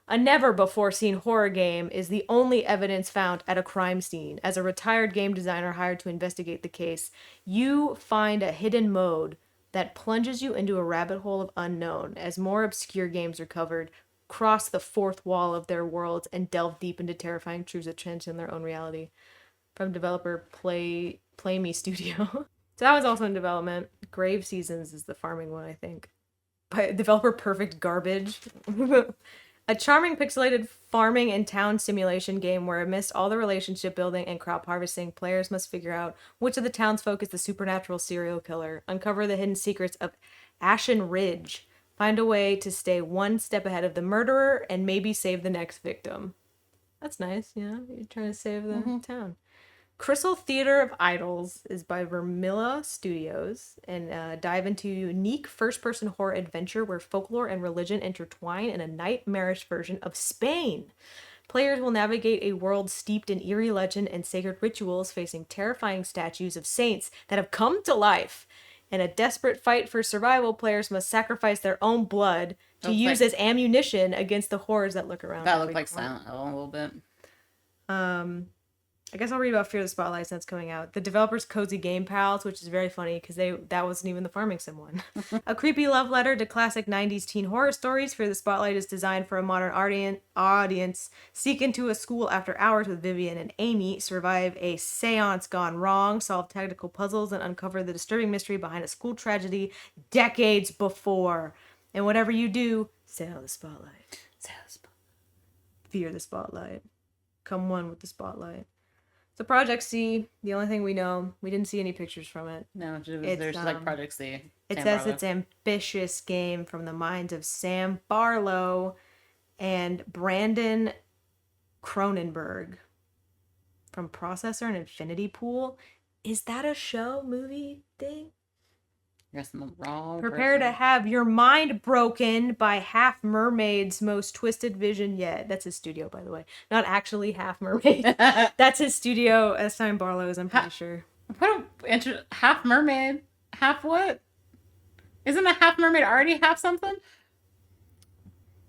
A never-before-seen horror game is the only evidence found at a crime scene. As a retired game designer hired to investigate the case, you find a hidden mode that plunges you into a rabbit hole of unknown as more obscure games are covered, cross the fourth wall of their worlds, and delve deep into terrifying truths that transcend their own reality. From developer Play Me Studio. So that was also in development. Grave Seasons is the farming one, I think. By developer Perfect Garbage. A charming pixelated farming and town simulation game where amidst all the relationship building and crop harvesting, players must figure out which of the townsfolk is the supernatural serial killer, uncover the hidden secrets of Ashen Ridge, find a way to stay one step ahead of the murderer, and maybe save the next victim. That's nice, you know? You're trying to save the town. Crystal Theater of Idols is by Vermilla Studios and dive into a unique first-person horror adventure where folklore and religion intertwine in a nightmarish version of Spain. Players will navigate a world steeped in eerie legend and sacred rituals, facing terrifying statues of saints that have come to life. In a desperate fight for survival, players must sacrifice their own blood to use as ammunition against the horrors that lurk around. That looked like Silent Hill a little bit. I guess I'll read about Fear the Spotlight since it's coming out. The developers Cozy Game Pals, which is very funny because that wasn't even the Farming Sim one. A creepy love letter to classic 90s teen horror stories. Fear the Spotlight is designed for a modern audience. Seek into a school after hours with Vivian and Amy, survive a seance gone wrong, solve technical puzzles, and uncover the disturbing mystery behind a school tragedy decades before. And whatever you do, sail the spotlight. Sail the spotlight. Fear the spotlight. Come one with the spotlight. So Project C, the only thing we know, we didn't see any pictures from it. No, there's like Project C. It says it's an ambitious game from the minds of Sam Barlow and Brandon Cronenberg from Processor and Infinity Pool. Is that a show, movie thing? I guess I'm wrong. Prepare to have your mind broken by Half Mermaid's most twisted vision yet. That's his studio, by the way. Not actually Half Mermaid. That's his studio. As Sam Barlow's, I'm pretty sure. Half Mermaid? Half what? Isn't a Half Mermaid already half something?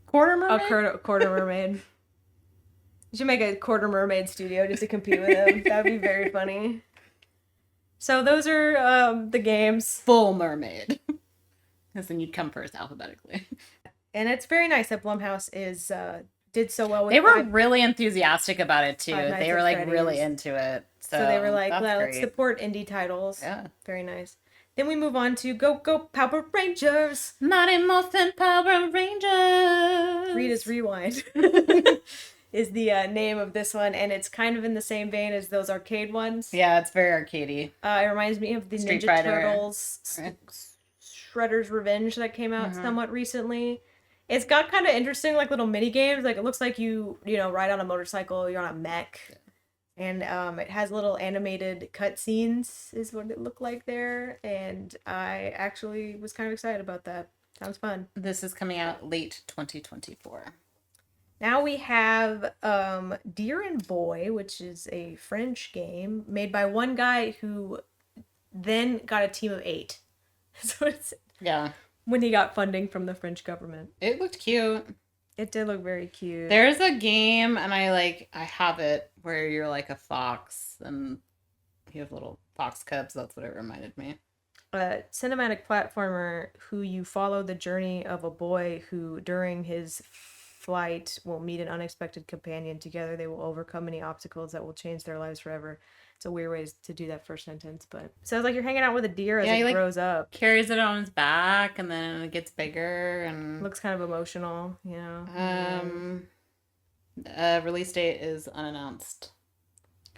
Quarter Mermaid? A quarter mermaid. You should make a quarter mermaid studio just to compete with him. That would be very funny. So those are the games. Full Mermaid. Because then you'd come first alphabetically. And it's very nice that Blumhouse did so well with They were really enthusiastic about it too. They were like Freddy's. Really into it. So they were like, well, let's support indie titles. Yeah. Very nice. Then we move on to Go Power Rangers. Mighty Morphin Power Rangers. Rita's Rewind. Is the name of this one, and it's kind of in the same vein as those arcade ones. Yeah, it's very arcadey. It reminds me of the Street Ninja Fighter. Turtles Shredder's Revenge that came out somewhat recently. It's got kind of interesting like little mini games. Like it looks like you ride on a motorcycle, you're on a mech, and it has little animated cutscenes is what it looked like there. And I actually was kind of excited about that. Sounds fun. This is coming out late 2024. Now we have Deer and Boy, which is a French game made by one guy who then got a team of 8. So it's when he got funding from the French government. It looked cute. It did look very cute. There's a game, and I have it, where you're like a fox, and you have little fox cubs. That's what it reminded me. a cinematic platformer who you follow the journey of a boy who, during his flight, will meet an unexpected companion. Together, they will overcome any obstacles that will change their lives forever. It's a weird way to do that first sentence, but it sounds like you're hanging out with a deer as it grows up. Carries it on his back, and then it gets bigger, and looks kind of emotional, you know. Release date is unannounced,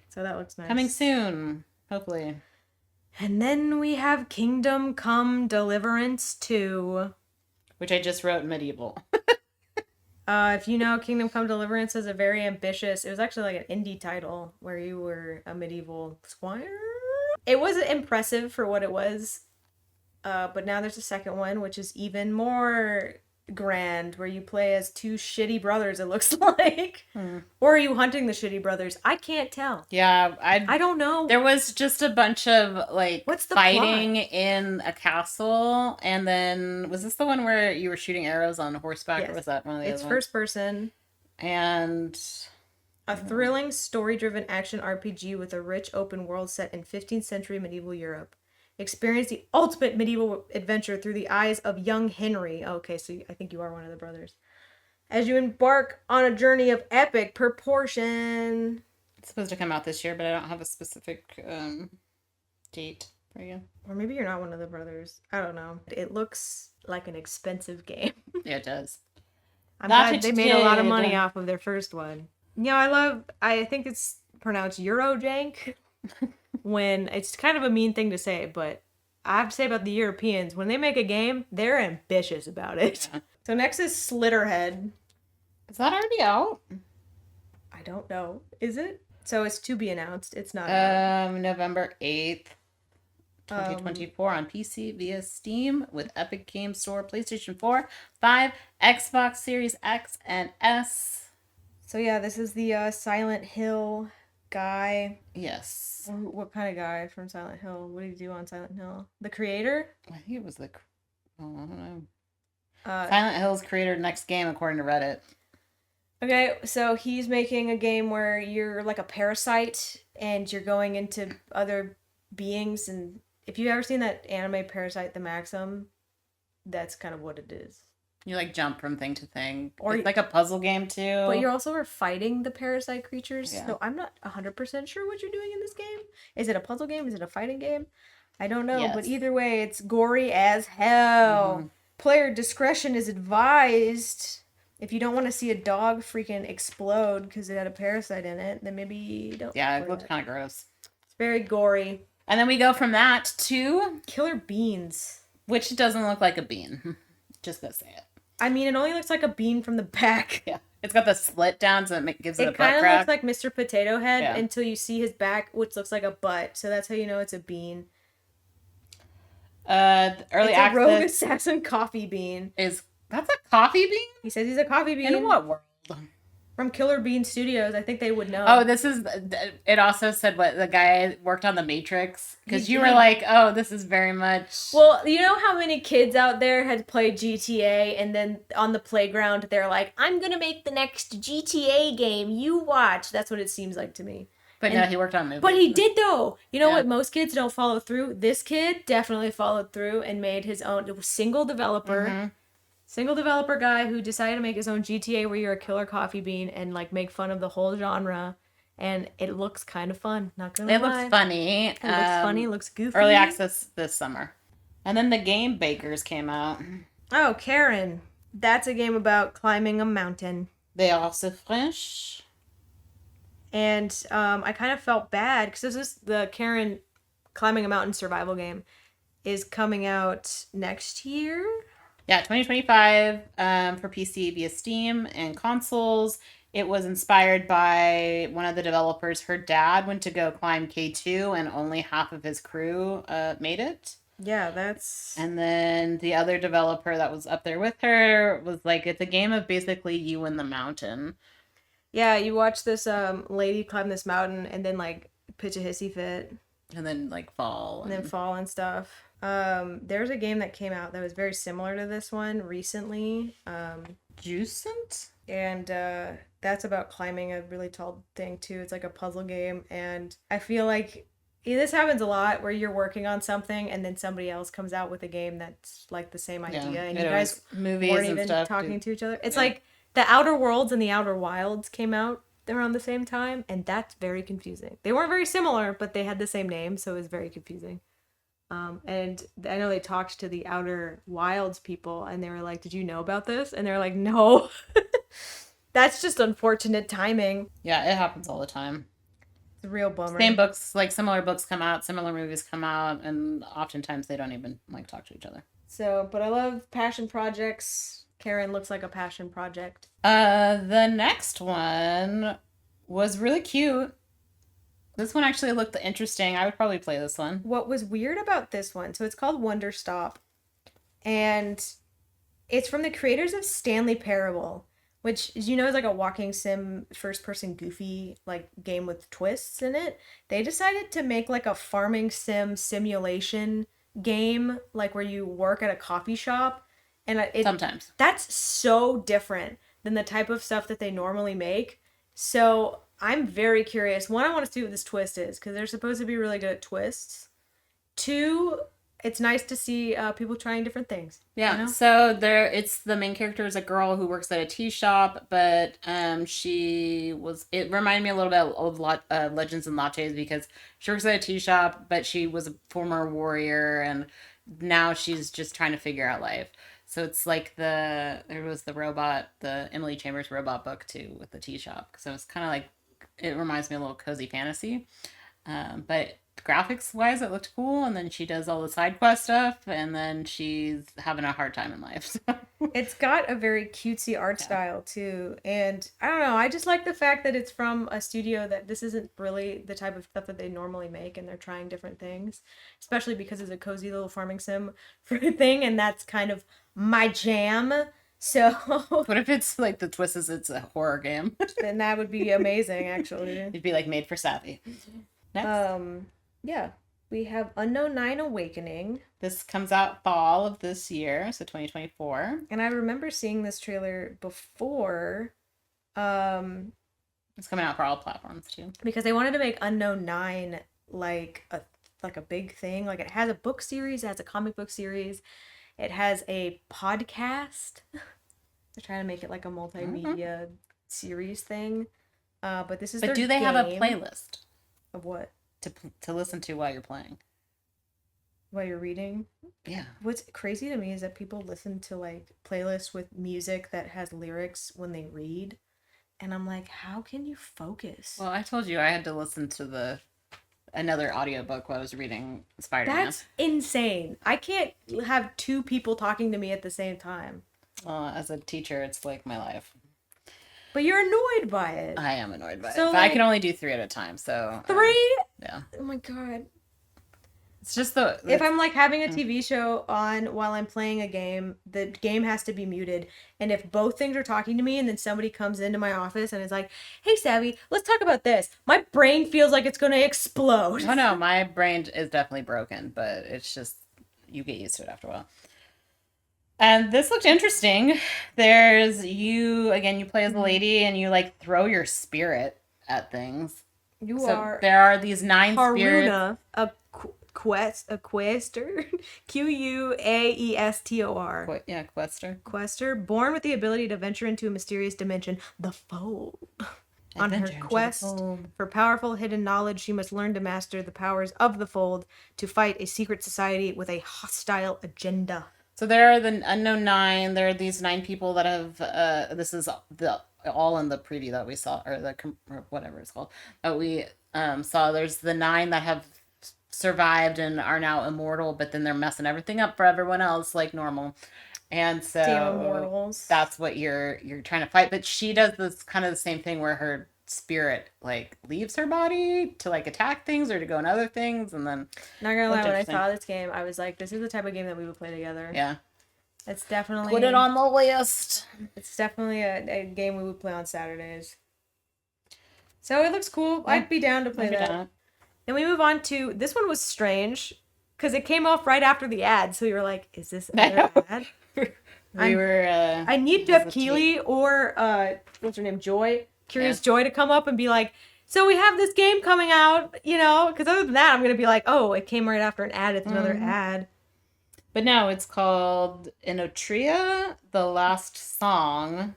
so that looks nice. Coming soon, hopefully. And then we have Kingdom Come Deliverance 2, which I just wrote medieval. If you know, Kingdom Come Deliverance is a very ambitious, it was actually like an indie title where you were a medieval squire. It was impressive for what it was, but now there's a second one, which is even more grand, where you play as two shitty brothers, it looks like. Or are you hunting the shitty brothers? I can't tell. Yeah, I don't know. There was just a bunch of what's the fighting plot? In a castle, and then was this the one where you were shooting arrows on horseback? Yes. Or was that one of the It's first person. And a thrilling story-driven action RPG with a rich open world set in 15th century medieval Europe. Experience the ultimate medieval adventure through the eyes of young Henry. Okay, so I think you are one of the brothers. As you embark on a journey of epic proportion. It's supposed to come out this year, but I don't have a specific date for you. Or maybe you're not one of the brothers. I don't know. It looks like an expensive game. Yeah, it does. I'm glad they made a lot of money off of their first one. You know, I think it's pronounced Eurojank. When it's kind of a mean thing to say, but I have to say about the Europeans, when they make a game, they're ambitious about it. Yeah. So next is Slitterhead. Is that already out? I don't know. Is it? So it's to be announced. It's not out. November 8th, 2024 on PC via Steam with Epic Games Store, PlayStation 4, 5, Xbox Series X and S. So yeah, this is the Silent Hill guy. Yes. What kind of guy from Silent Hill? What did he do on Silent Hill? The creator? I think it was I don't know. Silent Hill's creator next game, according to Reddit. Okay, so he's making a game where you're like a parasite and you're going into other beings. And if you've ever seen that anime Parasite the Maxim, that's kind of what it is. You jump from thing to thing. Or it's like a puzzle game too. But you're also fighting the parasite creatures. Yeah. So I'm not 100% sure what you're doing in this game. Is it a puzzle game? Is it a fighting game? I don't know. Yes. But either way, it's gory as hell. Mm-hmm. Player discretion is advised. If you don't want to see a dog freaking explode because it had a parasite in it, then maybe don't. Yeah, it looked kind of gross. It's very gory. And then we go from that to Killer Beans. Which doesn't look like a bean. Just gonna say it. I mean, it only looks like a bean from the back. Yeah. It's got the slit down, so it gives it a butt crack. It kind of looks like Mr. Potato Head until you see his back, which looks like a butt. So that's how you know it's a bean. Early it's access. A rogue assassin coffee bean. That's a coffee bean? He says he's a coffee bean. In what world? From Killer Bean Studios. I think they would know. Oh, it also said what the guy worked on The Matrix. Because you were like, oh, this is very much. Well, you know how many kids out there had played GTA and then on the playground they're like, I'm going to make the next GTA game. You watch. That's what it seems like to me. But no, he worked on movies. But he did though. You know what? Most kids don't follow through. This kid definitely followed through and made his own. It was single developer. Mm-hmm. Single developer guy who decided to make his own GTA where you're a killer coffee bean and make fun of the whole genre. And it looks kind of fun. Not gonna lie. It looks funny. It looks funny. It looks goofy. Early access this summer. And then the Game Bakers came out. Oh, Cairn. That's a game about climbing a mountain. They are also French. And I kind of felt bad because this is the Cairn climbing a mountain survival game is coming out next year. Yeah, 2025 for PC via Steam and consoles. It was inspired by one of the developers. Her dad went to go climb K2 and only half of his crew made it. Yeah, that's... And then the other developer that was up there with her was it's a game of basically you in the mountain. Yeah, you watch this lady climb this mountain and then pitch a hissy fit. And then fall. And then fall and stuff. There's a game that came out that was very similar to this one recently. Juicent? And that's about climbing a really tall thing too. It's like a puzzle game. And I feel like this happens a lot where you're working on something and then somebody else comes out with a game that's like the same idea and you guys movies weren't and even stuff, talking to each other. It's like the Outer Worlds and the Outer Wilds came out around the same time, and that's very confusing. They weren't very similar, but they had the same name, so it was very confusing. And I know they talked to the Outer Wilds people, and they were like, "Did you know about this?" And they're like, "No." That's just unfortunate timing. Yeah, it happens all the time. It's a real bummer. Same books, like similar books come out, similar movies come out, and oftentimes they don't even like talk to each other. So, but I love passion projects. Cairn looks like a passion project. The next one was really cute. This one actually looked interesting. I would probably play this one. What was weird about this one, so it's called Wanderstop, and it's from the creators of Stanley Parable, which, as you know, is like a walking sim, first-person goofy like game with twists in it. They decided to make like a farming sim simulation game, like where you work at a coffee shop, and sometimes that's so different than the type of stuff that they normally make. So I'm very curious. One, I want to see what this twist is, because they're supposed to be really good at twists. Two, it's nice to see people trying different things. Yeah. You know? So it's the main character is a girl who works at a tea shop, but it reminded me a little bit of Legends and Lattes, because she works at a tea shop, but she was a former warrior, and now she's just trying to figure out life. So it's like there was the Emily Chambers robot book too, with the tea shop. So it's kind of like, it reminds me of a little cozy fantasy. But graphics wise, it looked cool. And then she does all the side quest stuff, and then she's having a hard time in life. It's got a very cutesy art style too. And I don't know, I just like the fact that it's from a studio that this isn't really the type of stuff that they normally make, and they're trying different things, especially because it's a cozy little farming sim thing, and that's kind of my jam. So what if it's like the twist is it's a horror game? Then that would be amazing, actually. It'd be like made for savvy. Next. Yeah, we have Unknown 9 Awakening. This comes out fall of this year, so 2024. And I remember seeing this trailer before. It's coming out for all platforms too. Because they wanted to make Unknown 9 like a big thing. Like, it has a book series, it has a comic book series, it has a podcast. They're trying to make it like a multimedia series thing. But this is But their do they have a game. playlist? Of what? To listen to while you're playing. While you're reading? Yeah. What's crazy to me is that people listen to like playlists with music that has lyrics when they read. And I'm like, how can you focus? Well, I told you I had to listen to another audiobook while I was reading Spider-Man. That's insane. I can't have two people talking to me at the same time. Well, as a teacher, it's like my life. But you're annoyed by it. I am annoyed by it. So, But I can only do 3 at a time, so... 3? Yeah. Oh my god. It's just if I'm like having a TV show on while I'm playing a game, the game has to be muted. And if both things are talking to me and then somebody comes into my office and is like, "Hey, Savvy, let's talk about this," my brain feels like it's going to explode. Oh no, my brain is definitely broken, but it's just, you get used to it after a while. And this looked interesting. You play as a lady and you like throw your spirit at things. There are these 9 spirits. A quester. Quaestor. Yeah, Quester. Quester, born with the ability to venture into a mysterious dimension, the Fold. On her quest for powerful hidden knowledge, she must learn to master the powers of the Fold to fight a secret society with a hostile agenda. So there are the Unknown 9. There are these 9 people that have. This is all in the preview that we saw, or whatever it's called that we saw. There's the 9 that have survived and are now immortal, but then they're messing everything up for everyone else like normal. And so Damn immortals. That's what you're trying to fight. But she does this kind of the same thing where her spirit like leaves her body to like attack things or to go in other things, and then not gonna lie, when I saw this game I was like, this is the type of game that we would play together. Yeah, it's definitely put it on the list. It's definitely a game we would play on Saturdays, so it looks cool. I'd be down to play that. Then we move on to this one. Was strange because it came off right after the ad, so we were like, is this another ad? I need Jeff Keighley or what's her name, Curious Joy to come up and be like, So we have this game coming out, you know, because other than that, I'm going to be like, oh, it came right after an ad. It's another ad. But no, it's called Enotria, The Last Song.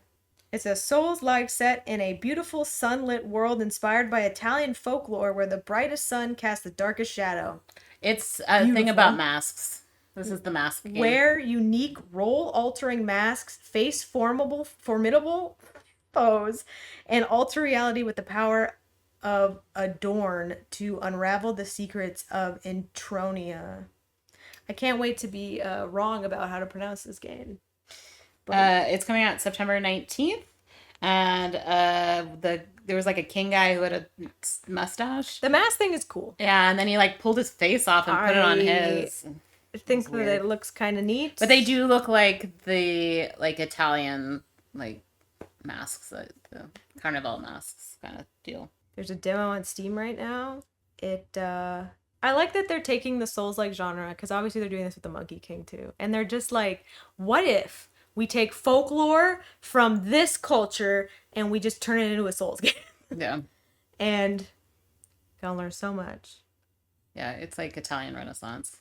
It's a Souls-like set in a beautiful sunlit world inspired by Italian folklore where the brightest sun casts the darkest shadow. It's a thing about masks. This is the mask game. Wear unique role-altering masks, face formidable foes, and alter reality with the power of Adorn to unravel the secrets of Enotria. I can't wait to be wrong about how to pronounce this game. It's coming out September 19th, and there was like a king guy who had a mustache. The mask thing is cool. Yeah, and then he like pulled his face off and put it on his. I think that it looks kind of neat. But they do look like the like Italian like masks, the carnival masks kind of deal. There's a demo on Steam right now. I like that they're taking the Souls-like genre, because obviously they're doing this with the Monkey King too. And they're just like, what if we take folklore from this culture and we just turn it into a Souls game? Yeah. And gonna learn so much. Yeah, it's like Italian Renaissance.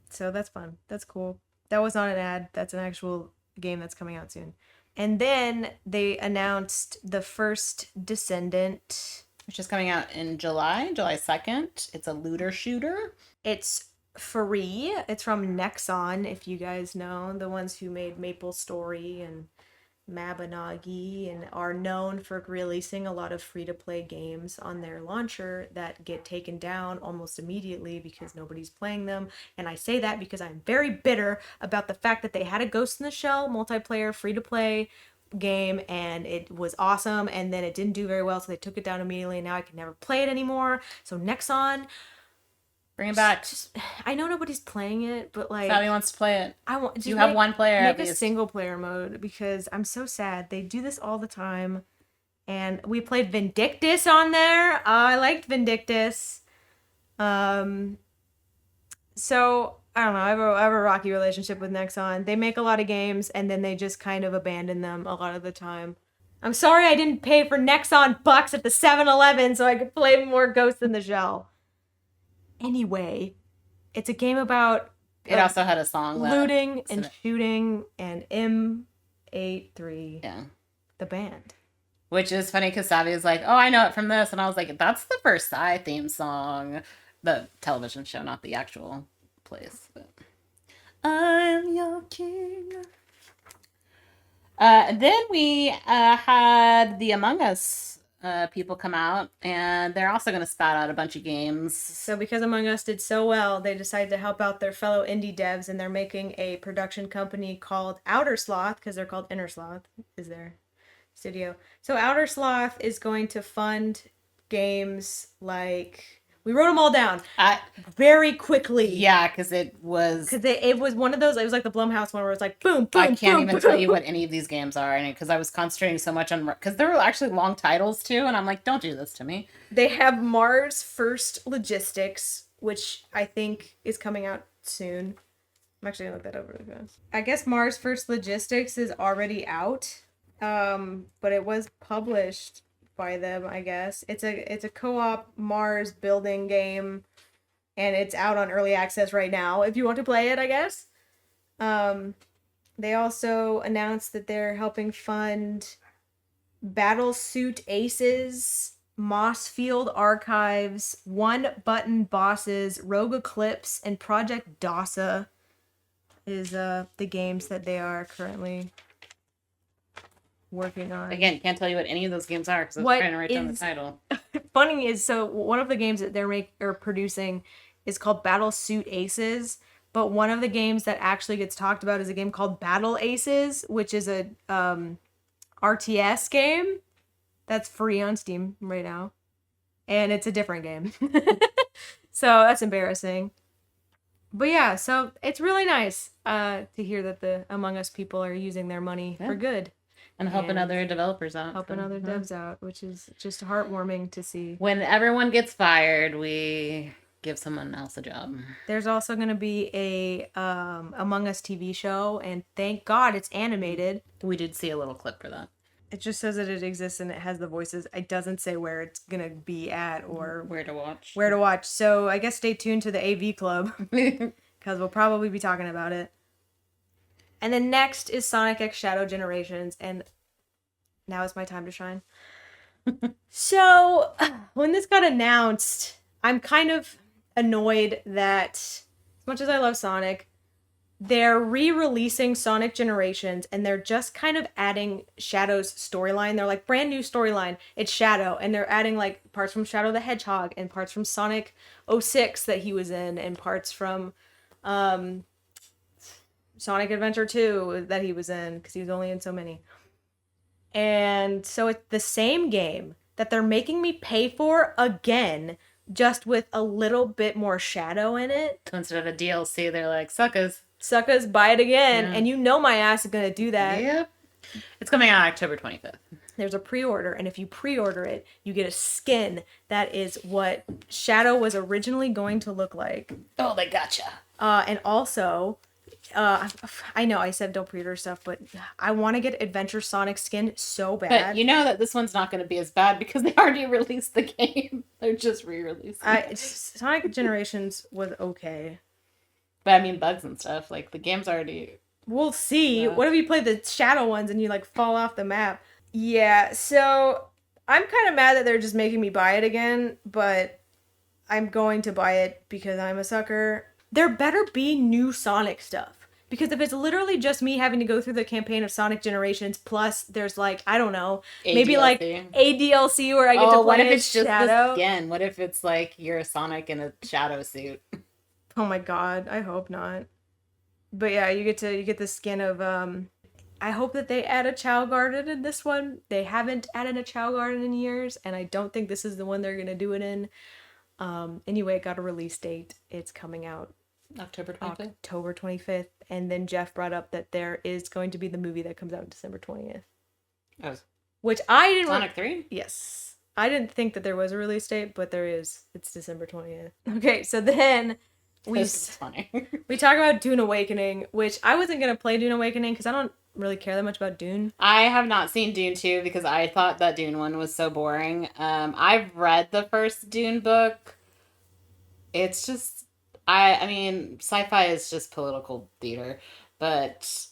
So that's fun. That's cool. That was not an ad. That's an actual game that's coming out soon. And then they announced the First Descendant, which is coming out in July 2nd. It's a looter shooter. It's free. It's from Nexon, if you guys know, the ones who made Maple Story and Mabinogi, and are known for releasing a lot of free-to-play games on their launcher that get taken down almost immediately because nobody's playing them. And I say that because I'm very bitter about the fact that they had a Ghost in the Shell multiplayer free-to-play game and it was awesome, and then it didn't do very well, so they took it down immediately, and now I can never play it anymore. So Nexon, bring it back. I know nobody's playing it, but like, Fabi wants to play it. I want. You have one player. Make a single player mode, because I'm so sad. They do this all the time, and we played Vindictus on there. I liked Vindictus. So I don't know. I have a rocky relationship with Nexon. They make a lot of games, and then they just kind of abandon them a lot of the time. I'm sorry I didn't pay for Nexon bucks at the 7-Eleven so I could play more Ghost in the Shell. Anyway, it's a game about... It also had a song. Looting and shooting and M83. Yeah. The band. Which is funny because Savi is like, oh, I know it from this. And I was like, that's the Versailles theme song. The television show, not the actual place. But I'm your king. Then we had the Among Us people come out, and they're also going to spout out a bunch of games. So because Among Us did so well, they decided to help out their fellow indie devs, and they're making a production company called Outersloth, because they're called Innersloth, is their studio. So Outersloth is going to fund games like... We wrote them all down very quickly. Yeah, because it was one of those. It was like the Blumhouse one where it's like boom, boom. I can't even tell you what any of these games are, because I was concentrating so much on, because there were actually long titles too, and I'm like, don't do this to me. They have Mars First Logistics, which I think is coming out soon. I'm actually gonna look that up really fast. I guess Mars First Logistics is already out, but it was published by them, I guess. It's a co-op Mars building game, and it's out on early access right now if you want to play it, I guess. They also announced that they're helping fund Battlesuit Aces, Mossfield Archives, One Button Bosses, Rogue Eclipse, and Project DOSA is the games that they are currently working on. Again, can't tell you what any of those games are because I was trying to write down the title. Funny is, so one of the games that they're producing is called Battlesuit Aces, but one of the games that actually gets talked about is a game called Battle Aces, which is a RTS game that's free on Steam right now, and it's a different game. So that's embarrassing. But yeah, so it's really nice to hear that the Among Us people are using their money for good. And helping other developers out. Helping other devs out, which is just heartwarming to see. When everyone gets fired, we give someone else a job. There's also going to be a Among Us TV show, and thank God it's animated. We did see a little clip for that. It just says that it exists and it has the voices. It doesn't say where it's gonna be at or where to watch. So I guess stay tuned to the AV Club because we'll probably be talking about it. And then next is Sonic X Shadow Generations, and now is my time to shine. So when this got announced, I'm kind of annoyed that as much as I love Sonic, they're re-releasing Sonic Generations and they're just kind of adding Shadow's storyline. They're like, brand new storyline. It's Shadow. And they're adding like parts from Shadow the Hedgehog and parts from Sonic 06 that he was in and parts from Sonic Adventure 2 that he was in because he was only in so many. And so it's the same game that they're making me pay for again, just with a little bit more Shadow in it. So instead of a DLC, they're like, suckers, buy it again. Yeah. And you know my ass is going to do that. Yep. It's coming out October 25th. There's a pre-order, and if you pre-order it, you get a skin that is what Shadow was originally going to look like. Oh, they gotcha. And also, I know I said don't pre-order stuff, but I want to get Adventure Sonic skin so bad. But you know that this one's not going to be as bad because they already released the game. They're just re-releasing it. Sonic Generations was okay. But I mean, bugs and stuff. Like, the game's already... We'll see. Yeah. What if you play the Shadow ones and you, like, fall off the map? Yeah, so I'm kind of mad that they're just making me buy it again, but I'm going to buy it because I'm a sucker. There better be new Sonic stuff. Because if it's literally just me having to go through the campaign of Sonic Generations, plus there's, like, I don't know, maybe, DLC. like, a DLC where I get to play what if it's just Shadow? The skin? What if it's, like, you're a Sonic in a Shadow suit? Oh my god, I hope not. But yeah, you get the skin of I hope that they add a Chow Garden in this one. They haven't added a Chow Garden in years, and I don't think this is the one they're gonna do it in. Anyway, it got a release date. It's coming out October 25th. October 25th. And then Jeff brought up that there is going to be the movie that comes out December 20th. Oh. Which I didn't Sonic 3? Yes. I didn't think that there was a release date, but there is. It's December 20th. Okay, so then This is funny. we talk about Dune Awakening, which I wasn't going to play Dune Awakening because I don't really care that much about Dune. I have not seen Dune 2 because I thought that Dune 1 was so boring. I've read the first Dune book. It's just, I mean, sci-fi is just political theater, but...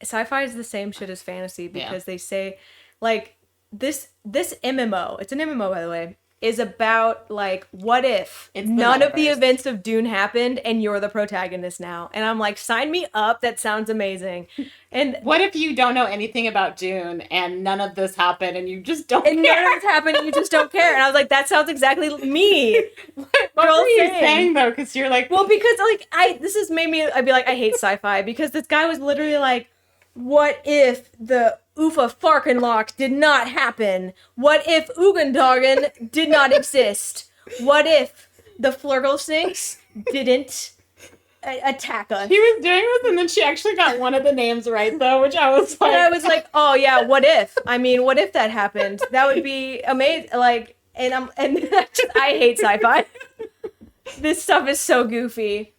Sci-fi is the same shit as fantasy because they say, like, this MMO, it's an MMO, by the way, is about, like, what if none of the events of Dune happened and you're the protagonist now? And I'm like, sign me up. That sounds amazing. And what if you don't know anything about Dune and none of this happened and you just don't care? And none of this happened and you just don't care. And I was like, that sounds exactly me. What were you saying, though? Because you're like... Well, because, like, this has made me... I'd be like, I hate sci-fi. Because this guy was literally like, what if the Ufa Farkenlock did not happen? What if Ugandagen did not exist? What if the Flurglesnakes didn't attack us? He was doing this, and then she actually got one of the names right, though, which I was like... And I was like, oh, yeah, what if? I mean, what if that happened? That would be amazing. Like, I hate sci-fi. This stuff is so goofy.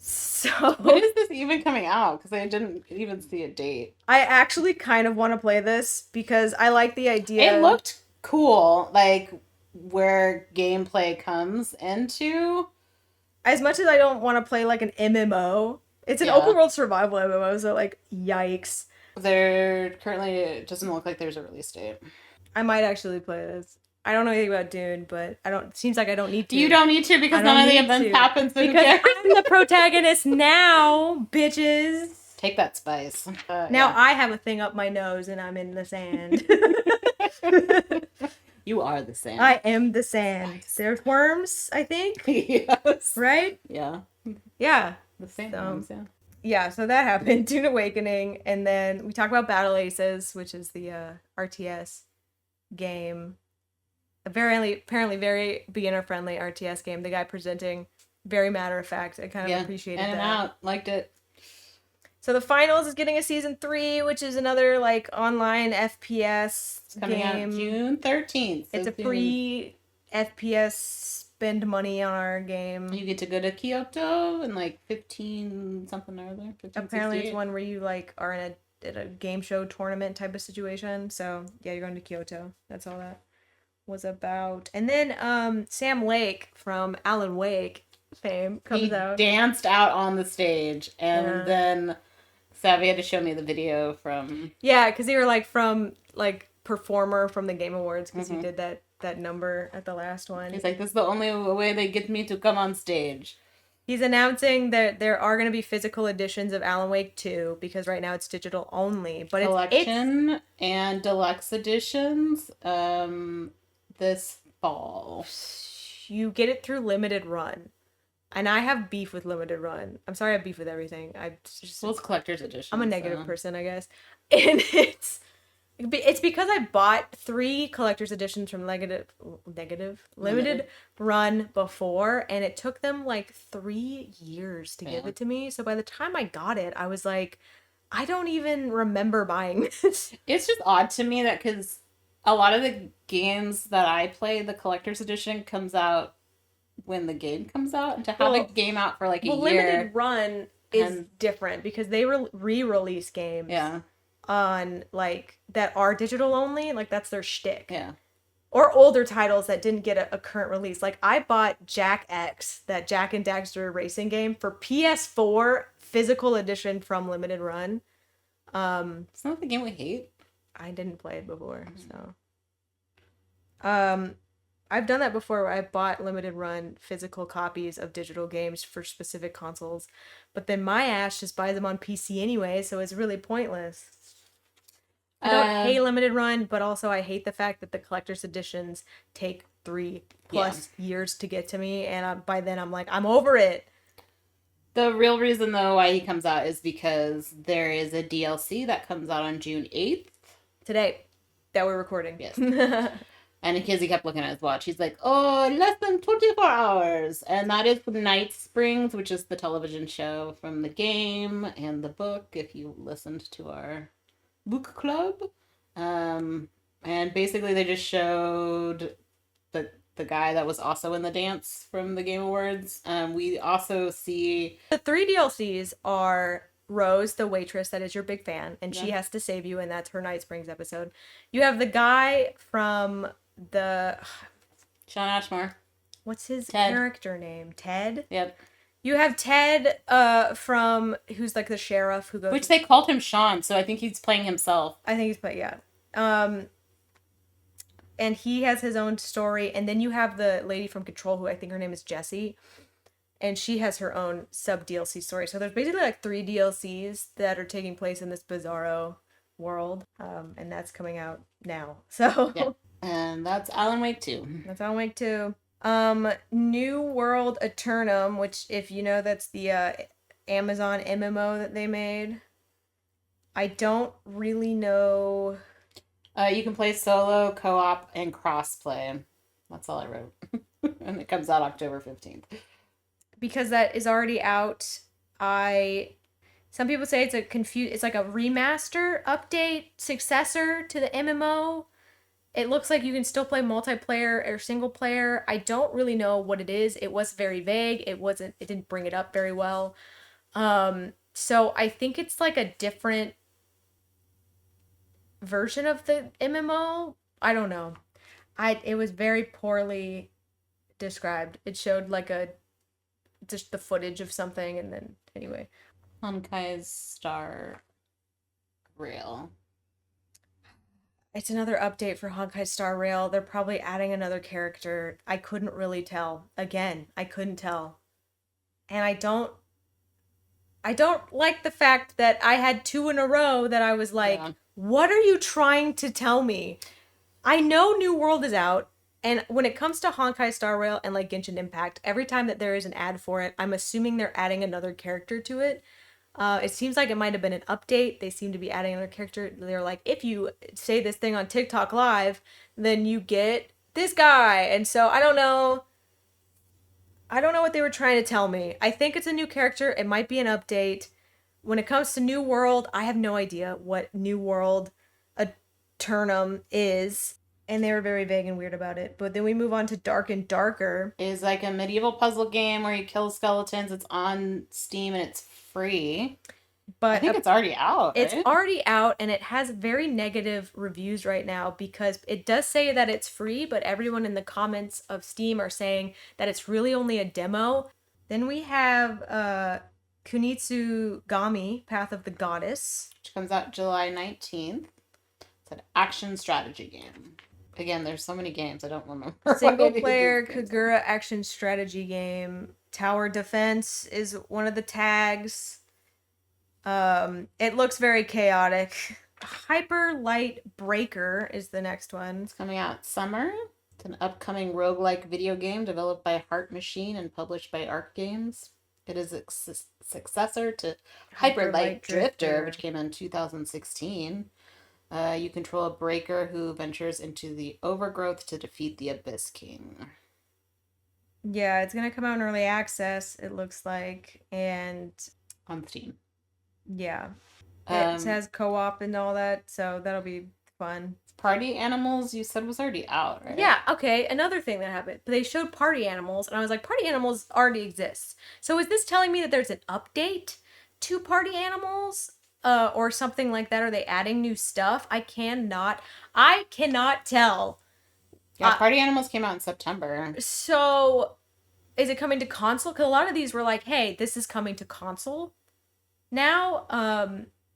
So when is this even coming out? Because I didn't even see a date. I actually kind of want to play this because I like the idea. It looked cool, like where gameplay comes into. As much as I don't want to play like an MMO, it's an open world survival MMO, so like, yikes. It doesn't look like there's a release date. I might actually play this. I don't know anything about Dune, but it seems like I don't need to. You don't need to because none of the events happen, so because I'm the protagonist now, bitches. Take that spice. Now I have a thing up my nose and I'm in the sand. You are the sand. I am the sand. Spice. There's worms, I think. Yes. Right? Yeah. Yeah. The sand worms, yeah. Yeah, so that happened. Dune Awakening, and then we talk about Battle Aces, which is the RTS game. Apparently very beginner-friendly RTS game. The guy presenting, very matter-of-fact. I kind of appreciated that. In and out. Liked it. So the finals is getting a season 3, which is another, like, online FPS it's coming out June 13th. So it's a free FPS spend money on our game. You get to go to Kyoto in, like, 15 something or other. Apparently it's one where you, like, are in a at a game show tournament type of situation. So yeah, you're going to Kyoto. That's all that was about. And then Sam Lake from Alan Wake fame comes out. He danced out on the stage, and then Savvy had to show me the video from. Yeah, because they were like from like performer from the Game Awards because he did that number at the last one. He's like, this is the only way they get me to come on stage. He's announcing that there are going to be physical editions of Alan Wake 2 because right now it's digital only. But Collection and deluxe editions this fall. You get it through limited run. And I have beef with limited run. I'm sorry I have beef with everything. It's collector's edition. I'm a negative person, I guess. And it's because I bought 3 collector's editions from limited run before, and it took them like 3 years to give it to me. So by the time I got it, I was like, I don't even remember buying this. It's just odd to me that because a lot of the games that I play, the collector's edition comes out when the game comes out, and to have a game out for like a year. Limited run is different because they re-release games. Yeah. On like that are digital only, like that's their shtick. Yeah. Or older titles that didn't get a current release. Like I bought Jack X, that Jack and Daxter racing game, for PS4 physical edition from Limited Run. It's not the game we hate. I didn't play it before, so. I've done that before where I bought limited run physical copies of digital games for specific consoles, but then my ass just buys them on PC anyway, so it's really pointless. I don't hate limited run, but also I hate the fact that the collector's editions take 3+ years to get to me, and by then I'm like, I'm over it. The real reason, though, why he comes out is because there is a DLC that comes out on June 8th. Today, that we're recording. Yes. And because he kept looking at his watch, he's like, oh, less than 24 hours. And that is Night Springs, which is the television show from the game and the book, if you listened to our book club. And basically they just showed the guy that was also in the dance from the Game Awards. We also see... The 3 DLCs are Rose, the waitress that is your big fan, and she has to save you, and that's her Night Springs episode. You have the guy from the... Sean Ashmore. What's his character name? Ted? Yep. You have Ted from... who's like the sheriff who goes... Which they called him Sean, so I think he's playing himself. I think he's playing, yeah. And he has his own story, and then you have the lady from Control, who I think her name is Jessie, and she has her own sub-DLC story. So there's basically like 3 DLCs that are taking place in this bizarro world, and that's coming out now. So... Yeah. And that's Alan Wake 2. That's Alan Wake 2. New World Aeternum, which, if you know, that's the Amazon MMO that they made. I don't really know... you can play solo, co-op, and cross-play. That's all I wrote. And it comes out October 15th. Because that is already out, some people say it's like a remaster, update, successor to the MMO. It looks like you can still play multiplayer or single player. I don't really know what it is. It was very vague. It didn't bring it up very well. So I think it's like a different version of the MMO. I don't know. It was very poorly described. It showed like just the footage of something, and then anyway. Honkai's Star Rail. It's another update for Honkai Star Rail. They're probably adding another character. I couldn't really tell. Again, I couldn't tell. And I don't like the fact that I had 2 in a row that I was like, What are you trying to tell me? I know New World is out. And when it comes to Honkai Star Rail and like Genshin Impact, every time that there is an ad for it, I'm assuming they're adding another character to it. It seems like it might have been an update. They seem to be adding another character. They're like, if you say this thing on TikTok Live, then you get this guy. And so I don't know. I don't know what they were trying to tell me. I think it's a new character. It might be an update. When it comes to New World, I have no idea what New World Aeternum is. And they were very vague and weird about it. But then we move on to Dark and Darker. It's like a medieval puzzle game where you kill skeletons. It's on Steam and it's free. But I think it's already out. It's right? already out, and it has very negative reviews right now because it does say that it's free, but everyone in the comments of Steam are saying that it's really only a demo. Then we have Kunitsu-gami, Path of the Goddess, which comes out July 19th. It's an action strategy game. Again, there's so many games I don't remember. Single player Kagura action strategy game. Tower defense is one of the tags. It looks very chaotic. Hyper Light Breaker is the next one. It's coming out summer. It's an upcoming roguelike video game developed by Heart Machine and published by Arc Games. It is a successor to Hyper Light Drifter, which came in 2016. You control a breaker who ventures into the overgrowth to defeat the Abyss King. Yeah, it's gonna come out in early access, it looks like, and on Steam. Yeah. It has co-op and all that, so that'll be fun. Party Animals, you said, was already out, right? Yeah, okay. Another thing that happened. They showed Party Animals, and I was like, Party Animals already exists. So is this telling me that there's an update to Party Animals? Or something like that? Are they adding new stuff? I cannot tell. Yeah, Party Animals came out in September. So, is it coming to console? Because a lot of these were like, hey, this is coming to console now.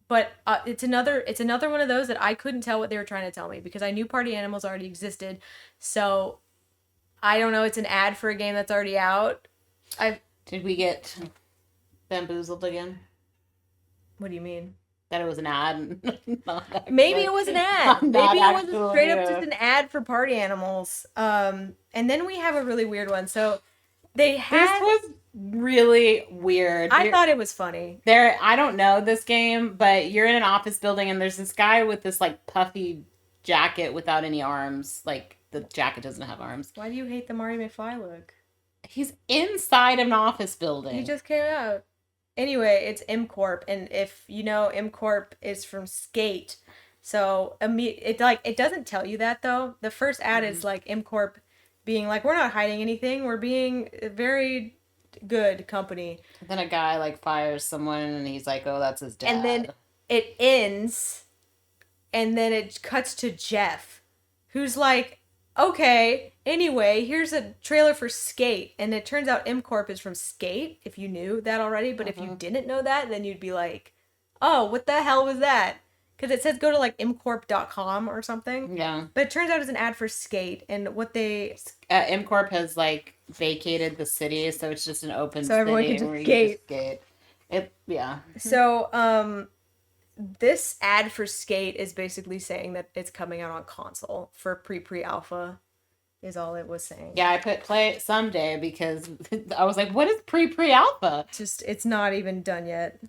But it's another one of those that I couldn't tell what they were trying to tell me because I knew Party Animals already existed. So, I don't know. It's an ad for a game that's already out. Did we get bamboozled again? What do you mean? That it was an ad? Maybe it was an ad. Maybe it was straight up just an ad for Party Animals. And then we have a really weird one. So they had... This was really weird. I thought it was funny. I don't know this game, but you're in an office building and there's this guy with this like puffy jacket without any arms. Like the jacket doesn't have arms. Why do you hate the Marty McFly look? He's inside an office building. He just came out. Anyway, it's MCorp, and if you know, MCorp is from Skate. So it doesn't tell you that though. The first ad is like MCorp being like, we're not hiding anything. We're being a very good company. And then a guy like fires someone, and he's like, "Oh, that's his dad." And then it ends, and then it cuts to Jeff, who's like, okay, anyway, here's a trailer for Skate. And it turns out MCorp is from Skate, if you knew that already. But if you didn't know that, then you'd be like, oh, what the hell was that? Because it says go to like mcorp.com or something. Yeah. But it turns out it's an ad for Skate. And what they... MCorp has like vacated the city, so it's just an open so everyone city can where just you skate. Yeah. So, this ad for Skate is basically saying that it's coming out on console for pre-alpha is all it was saying. Yeah, I put play it someday because I was like, what is pre-alpha? It's not even done yet.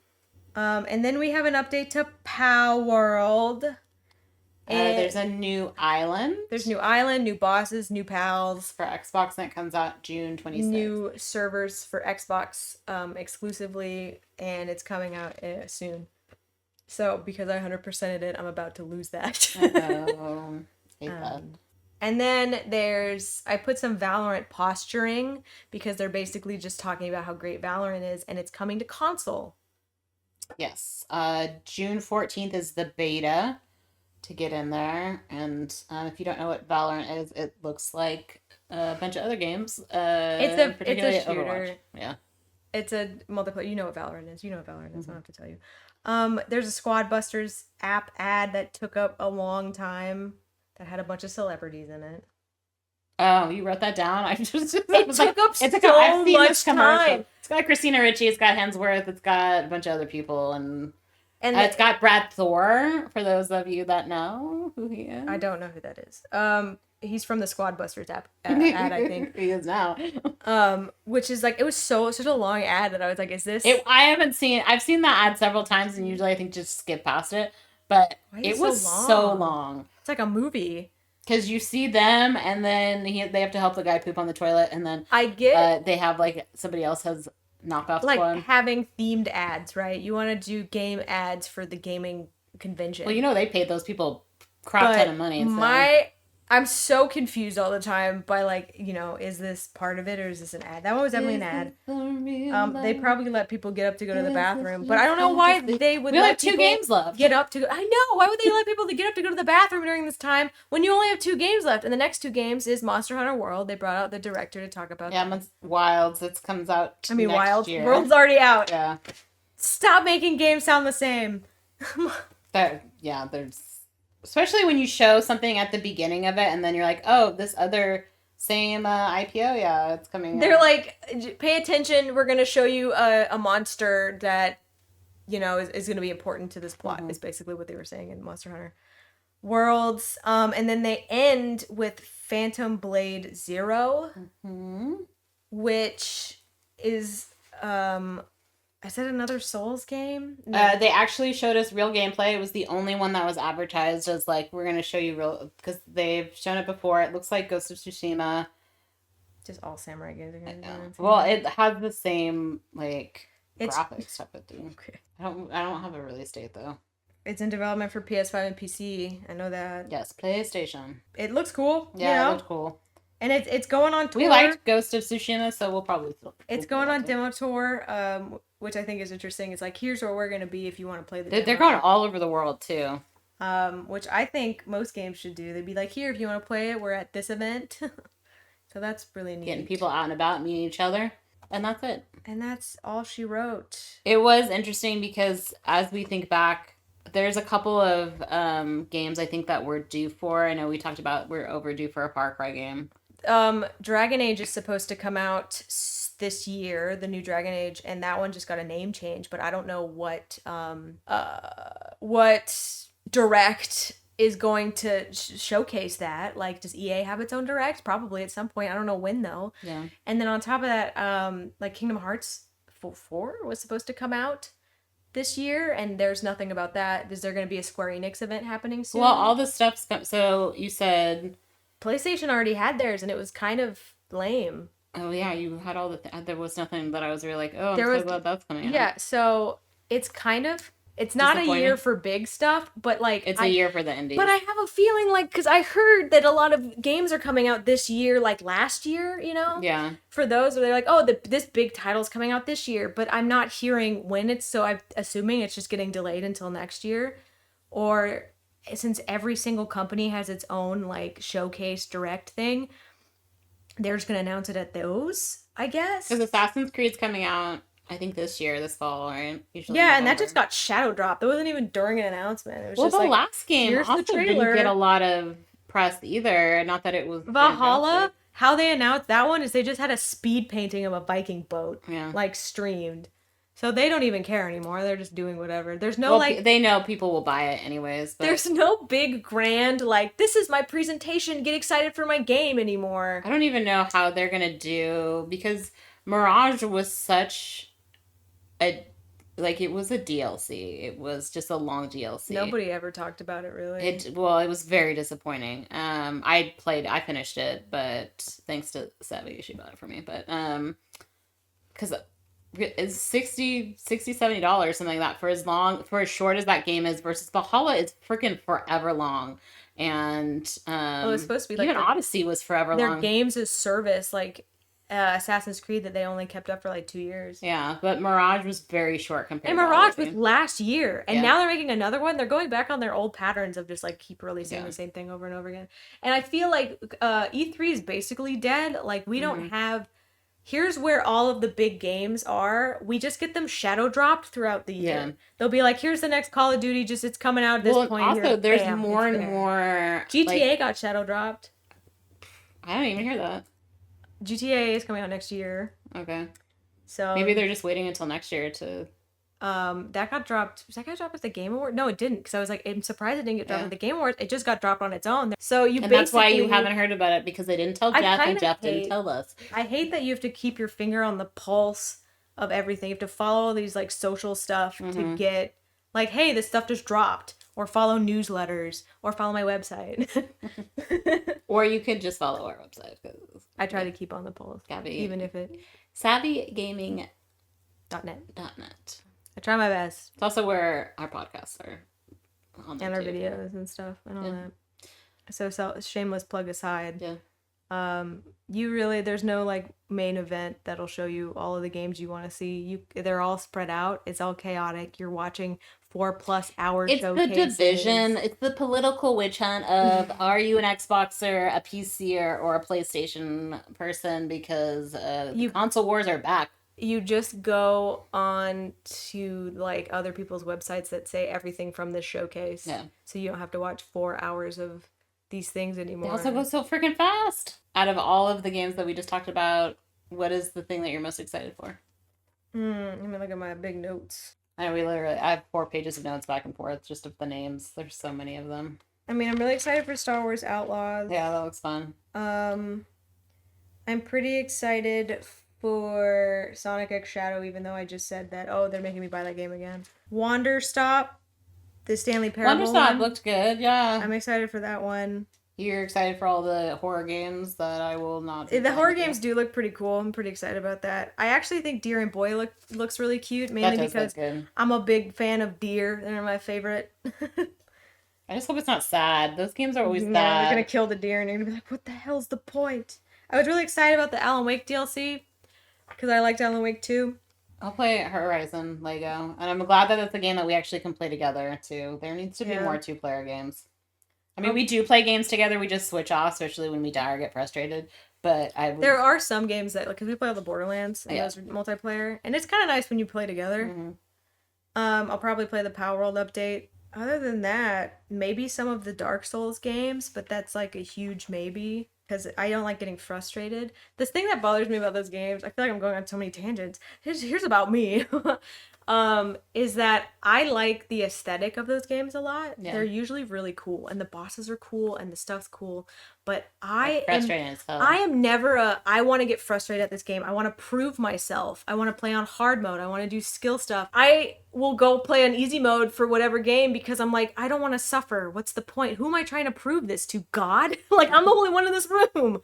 And then we have an update to Palworld. There's a new island. There's new island, new bosses, new pals. For Xbox, and it comes out June 26th. New servers for Xbox exclusively, and it's coming out soon. So, because I 100%ed it, I'm about to lose that. Oh, hate that. And then I put some Valorant posturing, because they're basically just talking about how great Valorant is, and it's coming to console. Yes. June 14th is the beta to get in there. And if you don't know what Valorant is, it looks like a bunch of other games. It's a shooter. Overwatch. Yeah. It's a multiplayer. You know what Valorant is. I don't have to tell you. There's a Squad Busters app ad that took up a long time that had a bunch of celebrities in it. Oh, you wrote that down? It took up so much time. It's got Christina Ricci, it's got Hemsworth, it's got a bunch of other people, and it's got Brad Thor, for those of you that know who he is. I don't know who that is. He's from the Squad Busters ad, I think. He is now. Which is like, it was such a long ad that I was like, is this... I've seen that ad several times, and usually I think just skip past it, but it was so long. It's like a movie. Because you see them, and then they have to help the guy poop on the toilet, and then they have like somebody else has knockoffs like for him. Having themed ads, right? You want to do game ads for the gaming convention. Well, they paid those people crap ton of money. So. I'm so confused all the time by like, is this part of it or is this an ad? That one was definitely an ad. They probably let people get up to go to the bathroom, but I don't know why they would let people 2 games left. Get up to go. I know. Why would they let people get up to go to the bathroom during this time when you only have 2 games left? And the next 2 games is Monster Hunter World. They brought out the director to talk about that. Wilds. It comes out next year. World's already out. Yeah. Stop making games sound the same. There's... Especially when you show something at the beginning of it and then you're like, oh, this other same IPO, it's coming They're like, pay attention, we're going to show you a monster that, is going to be important to this plot, is basically what they were saying in Monster Hunter Worlds. And then they end with Phantom Blade Zero, which is... Is it another Souls game? No. They actually showed us real gameplay. It was the only one that was advertised as like, we're going to show you real... Because they've shown it before. It looks like Ghost of Tsushima. Just all samurai games are going to be. Well, it has the same like graphics stuff it do. Okay. I don't have a release date though. It's in development for PS5 and PC. I know that. Yes, PlayStation. It looks cool. Yeah, it looks cool. And it's going on tour. We liked Ghost of Tsushima, so we'll probably still... It's going on demo tour, which I think is interesting. It's like, here's where we're going to be if you want to play the demo. They're going all over the world, too. Which I think most games should do. They'd be like, here, if you want to play it, we're at this event. So that's really neat. Getting people out and about, meeting each other. And that's it. And that's all she wrote. It was interesting because as we think back, there's a couple of games I think that we're due for. I know we talked about we're overdue for a Far Cry game. Dragon Age is supposed to come out this year, the new Dragon Age, and that one just got a name change, but I don't know what direct is going to showcase that. Like, does EA have its own direct? Probably at some point. I don't know when though. Yeah. And then on top of that, like Kingdom Hearts 4 was supposed to come out this year, and there's nothing about that. Is there going to be a Square Enix event happening soon? Well, all this stuff's so you said PlayStation already had theirs, and it was kind of lame. Oh yeah, you had all the. There was nothing that I was really like, oh, I'm so glad that's coming out. Yeah, so it's kind of. It's not a year for big stuff, but like it's a year for the indies. But I have a feeling like because I heard that a lot of games are coming out this year, like last year, Yeah. For those where they're like, oh, this big title's coming out this year, but I'm not hearing when it's. So I'm assuming it's just getting delayed until next year, or since every single company has its own like showcase direct thing, they're just gonna announce it at those, I guess. Because Assassin's Creed's coming out, I think this fall, right? Usually November. And that just got shadow dropped. That wasn't even during an announcement. It was just the last game also didn't get a lot of press either. Not that it was Valhalla. Fantastic. How they announced that one is they just had a speed painting of a Viking boat, like streamed. So they don't even care anymore. They're just doing whatever. There's no they know people will buy it anyways. But there's no big grand like this is my presentation. Get excited for my game anymore. I don't even know how they're gonna do because Mirage was such a it was a DLC. It was just a long DLC. Nobody ever talked about it really. It was very disappointing. I finished it, but thanks to Savvy, she bought it for me. But because it's $60, $70, something like that for as short as that game is versus Valhalla is freaking forever long. And it was supposed to be even Odyssey was forever long. Their games as service, like Assassin's Creed, that they only kept up for like 2 years. Yeah, but Mirage was very short compared. And Mirage was last year, and now they're making another one. They're going back on their old patterns of just like keep releasing the same thing over and over again. And I feel like E3 is basically dead. Like we don't have. Here's where all of the big games are. We just get them shadow dropped throughout the year. Yeah. They'll be like, here's the next Call of Duty, just it's coming out at this point. Also, here. There's more and more... GTA got shadow dropped. I didn't even hear that. GTA is coming out next year. Okay. So maybe they're just waiting until next year to... that got dropped. Was that got dropped at the Game Awards? No, it didn't. Because I was like, I'm surprised it didn't get dropped at the Game Awards. It just got dropped on its own. So and that's why you haven't heard about it because they didn't tell Jeff and Jeff didn't tell us. I hate that you have to keep your finger on the pulse of everything. You have to follow all these like social stuff to get like, hey, this stuff just dropped, or follow newsletters, or follow my website. Or you could just follow our website. I try to keep on the pulse, even if it SavvyGaming.net. I try my best. It's also where our podcasts are on there and our videos and stuff and all that. So shameless plug aside. Yeah. There's no like main event that'll show you all of the games you want to see. They're all spread out. It's all chaotic. You're watching 4+ hour showcases. It's the division. It's the political witch hunt of are you an Xboxer, a PCer, or a PlayStation person? Because the console wars are back. You just go on to like other people's websites that say everything from this showcase. Yeah. So you don't have to watch 4 hours of these things anymore. They also go so freaking fast. Out of all of the games that we just talked about, what is the thing that you're most excited for? Let me look at my big notes. I have 4 pages of notes back and forth just of the names. There's so many of them. I mean, I'm really excited for Star Wars Outlaws. Yeah, that looks fun. I'm pretty excited for Sonic X Shadow, even though I just said that, they're making me buy that game again. Wanderstop, the Stanley Parable Wanderstop looked good, yeah. I'm excited for that one. You're excited for all the horror games that I will not be The horror games do look pretty cool. I'm pretty excited about that. I actually think Deer and Boy looks really cute, mainly because I'm a big fan of deer. They're my favorite. I just hope it's not sad. Those games are always sad. They're going to kill the deer and you're going to be like, what the hell's the point? I was really excited about the Alan Wake DLC because I liked Alan Wake 2. I'll play Horizon Lego, and I'm glad that it's a game that we actually can play together, too. There needs to be more 2-player games. I mean, we do play games together, we just switch off, especially when we die or get frustrated, but there are some games that, like, because we play all the Borderlands, and those are multiplayer, and it's kind of nice when you play together. Mm-hmm. I'll probably play the Palworld update. Other than that, maybe some of the Dark Souls games, but that's, like, a huge maybe. Because I don't like getting frustrated. This thing that bothers me about those games, I feel like I'm going on so many tangents. Here's about me. Is that I like the aesthetic of those games a lot. Yeah. They're usually really cool. And the bosses are cool and the stuff's cool. But I am never I want to get frustrated at this game. I want to prove myself. I want to play on hard mode. I want to do skill stuff. I will go play on easy mode for whatever game because I'm like, I don't want to suffer. What's the point? Who am I trying to prove this to? God? Like, I'm the only one in this room.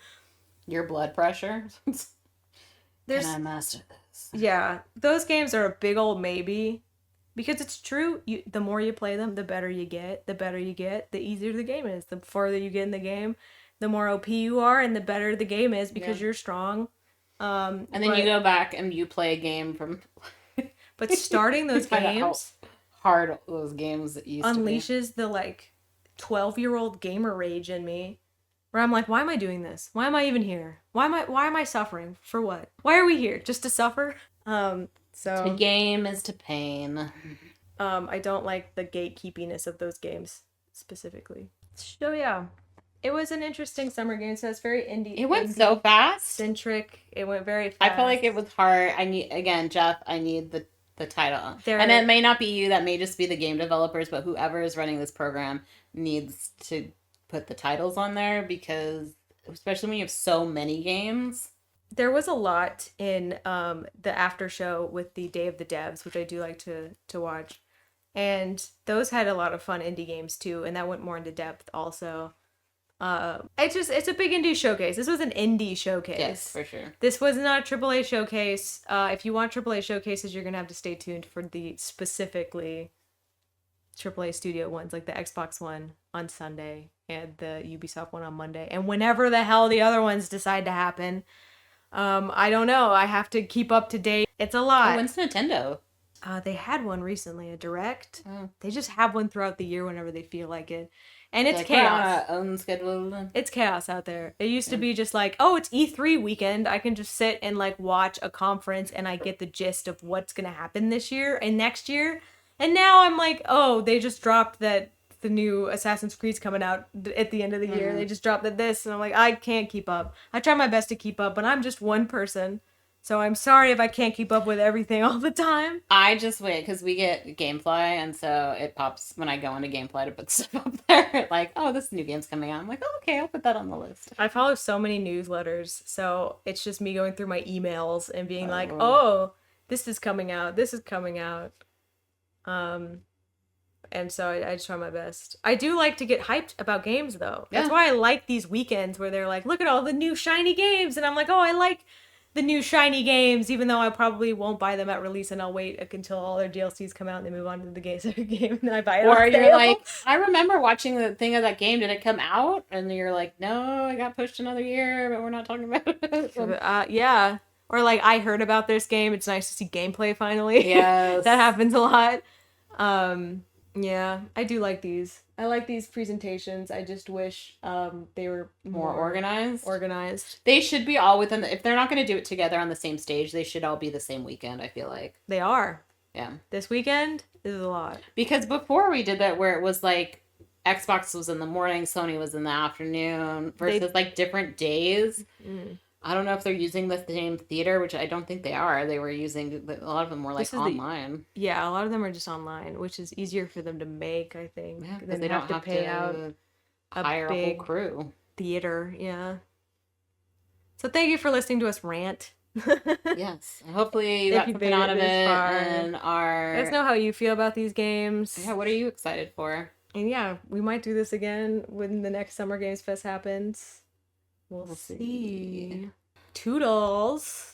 Your blood pressure? Can I master this? Yeah. Those games are a big old maybe. Because it's true, the more you play them, the better you get. The better you get, the easier the game is. The further you get in the game, the more OP you are, and the better the game is because you're strong. And then you go back and you play a game from... But starting those games... How hard those games used to be. Unleashes the, 12-year-old gamer rage in me. Where I'm like, why am I doing this? Why am I even here? Why am I suffering? For what? Why are we here? Just to suffer? So to game is to pain. I don't like the gatekeepiness of those games specifically. So yeah, it was an interesting summer game. So it's very indie. It went so fast. Centric. It went very fast. I feel like it was hard. I need the title. And it may not be you. That may just be the game developers. But whoever is running this program needs to put the titles on there because, especially when you have so many games. There was a lot in the after show with the Day of the Devs, which I do like to watch. And those had a lot of fun indie games too, and that went more into depth also. It's a big indie showcase. This was an indie showcase. Yes, for sure. This was not a AAA showcase. If you want AAA showcases, you're going to have to stay tuned for the specifically AAA studio ones, like the Xbox one on Sunday and the Ubisoft one on Monday. And whenever the hell the other ones decide to happen... I don't know. I have to keep up to date. It's a lot. When's Nintendo? They had one recently, a direct. Oh. They just have one throughout the year whenever they feel like it. And it's chaos. Own schedule. It's chaos out there. It used to be just like, oh, it's E3 weekend. I can just sit and watch a conference and I get the gist of what's going to happen this year and next year. And now I'm like, oh, they just dropped that the new Assassin's Creed's coming out at the end of the year. They just dropped this, and I'm like, I can't keep up. I try my best to keep up, but I'm just one person. So I'm sorry if I can't keep up with everything all the time. I just wait, because we get Gamefly, and so it pops when I go into Gamefly to put stuff up there. Like, oh, this new game's coming out. I'm like, oh, okay, I'll put that on the list. I follow so many newsletters, so it's just me going through my emails and being like, oh, this is coming out. This is coming out. And so I just try my best. I do like to get hyped about games, though. That's why I like these weekends where they're like, look at all the new shiny games. And I'm like, oh, I like the new shiny games, even though I probably won't buy them at release, and I'll wait until all their DLCs come out and they move on to the game and then I buy it. Or you're like, I remember watching the thing of that game. Did it come out? And you're like, no, it got pushed another year, but we're not talking about it. Yeah. Or like, I heard about this game. It's nice to see gameplay finally. Yes. That happens a lot. Yeah, I do like these. I like these presentations. I just wish they were more organized. They should be all within if they're not going to do it together on the same stage, they should all be the same weekend, I feel like. They are. Yeah. This weekend is a lot. Because before we did that where it was like Xbox was in the morning, Sony was in the afternoon versus like different days. I don't know if they're using the same theater, which I don't think they are. They were using, a lot of them were like online. Yeah, a lot of them are just online, which is easier for them to make, I think. Yeah, because they don't have to pay out hire a whole crew. Theater, yeah. So thank you for listening to us rant. Yes. And hopefully you got something out of it and let us know how you feel about these games. Yeah, what are you excited for? And yeah, we might do this again when the next Summer Games Fest happens. We'll see. Toodles.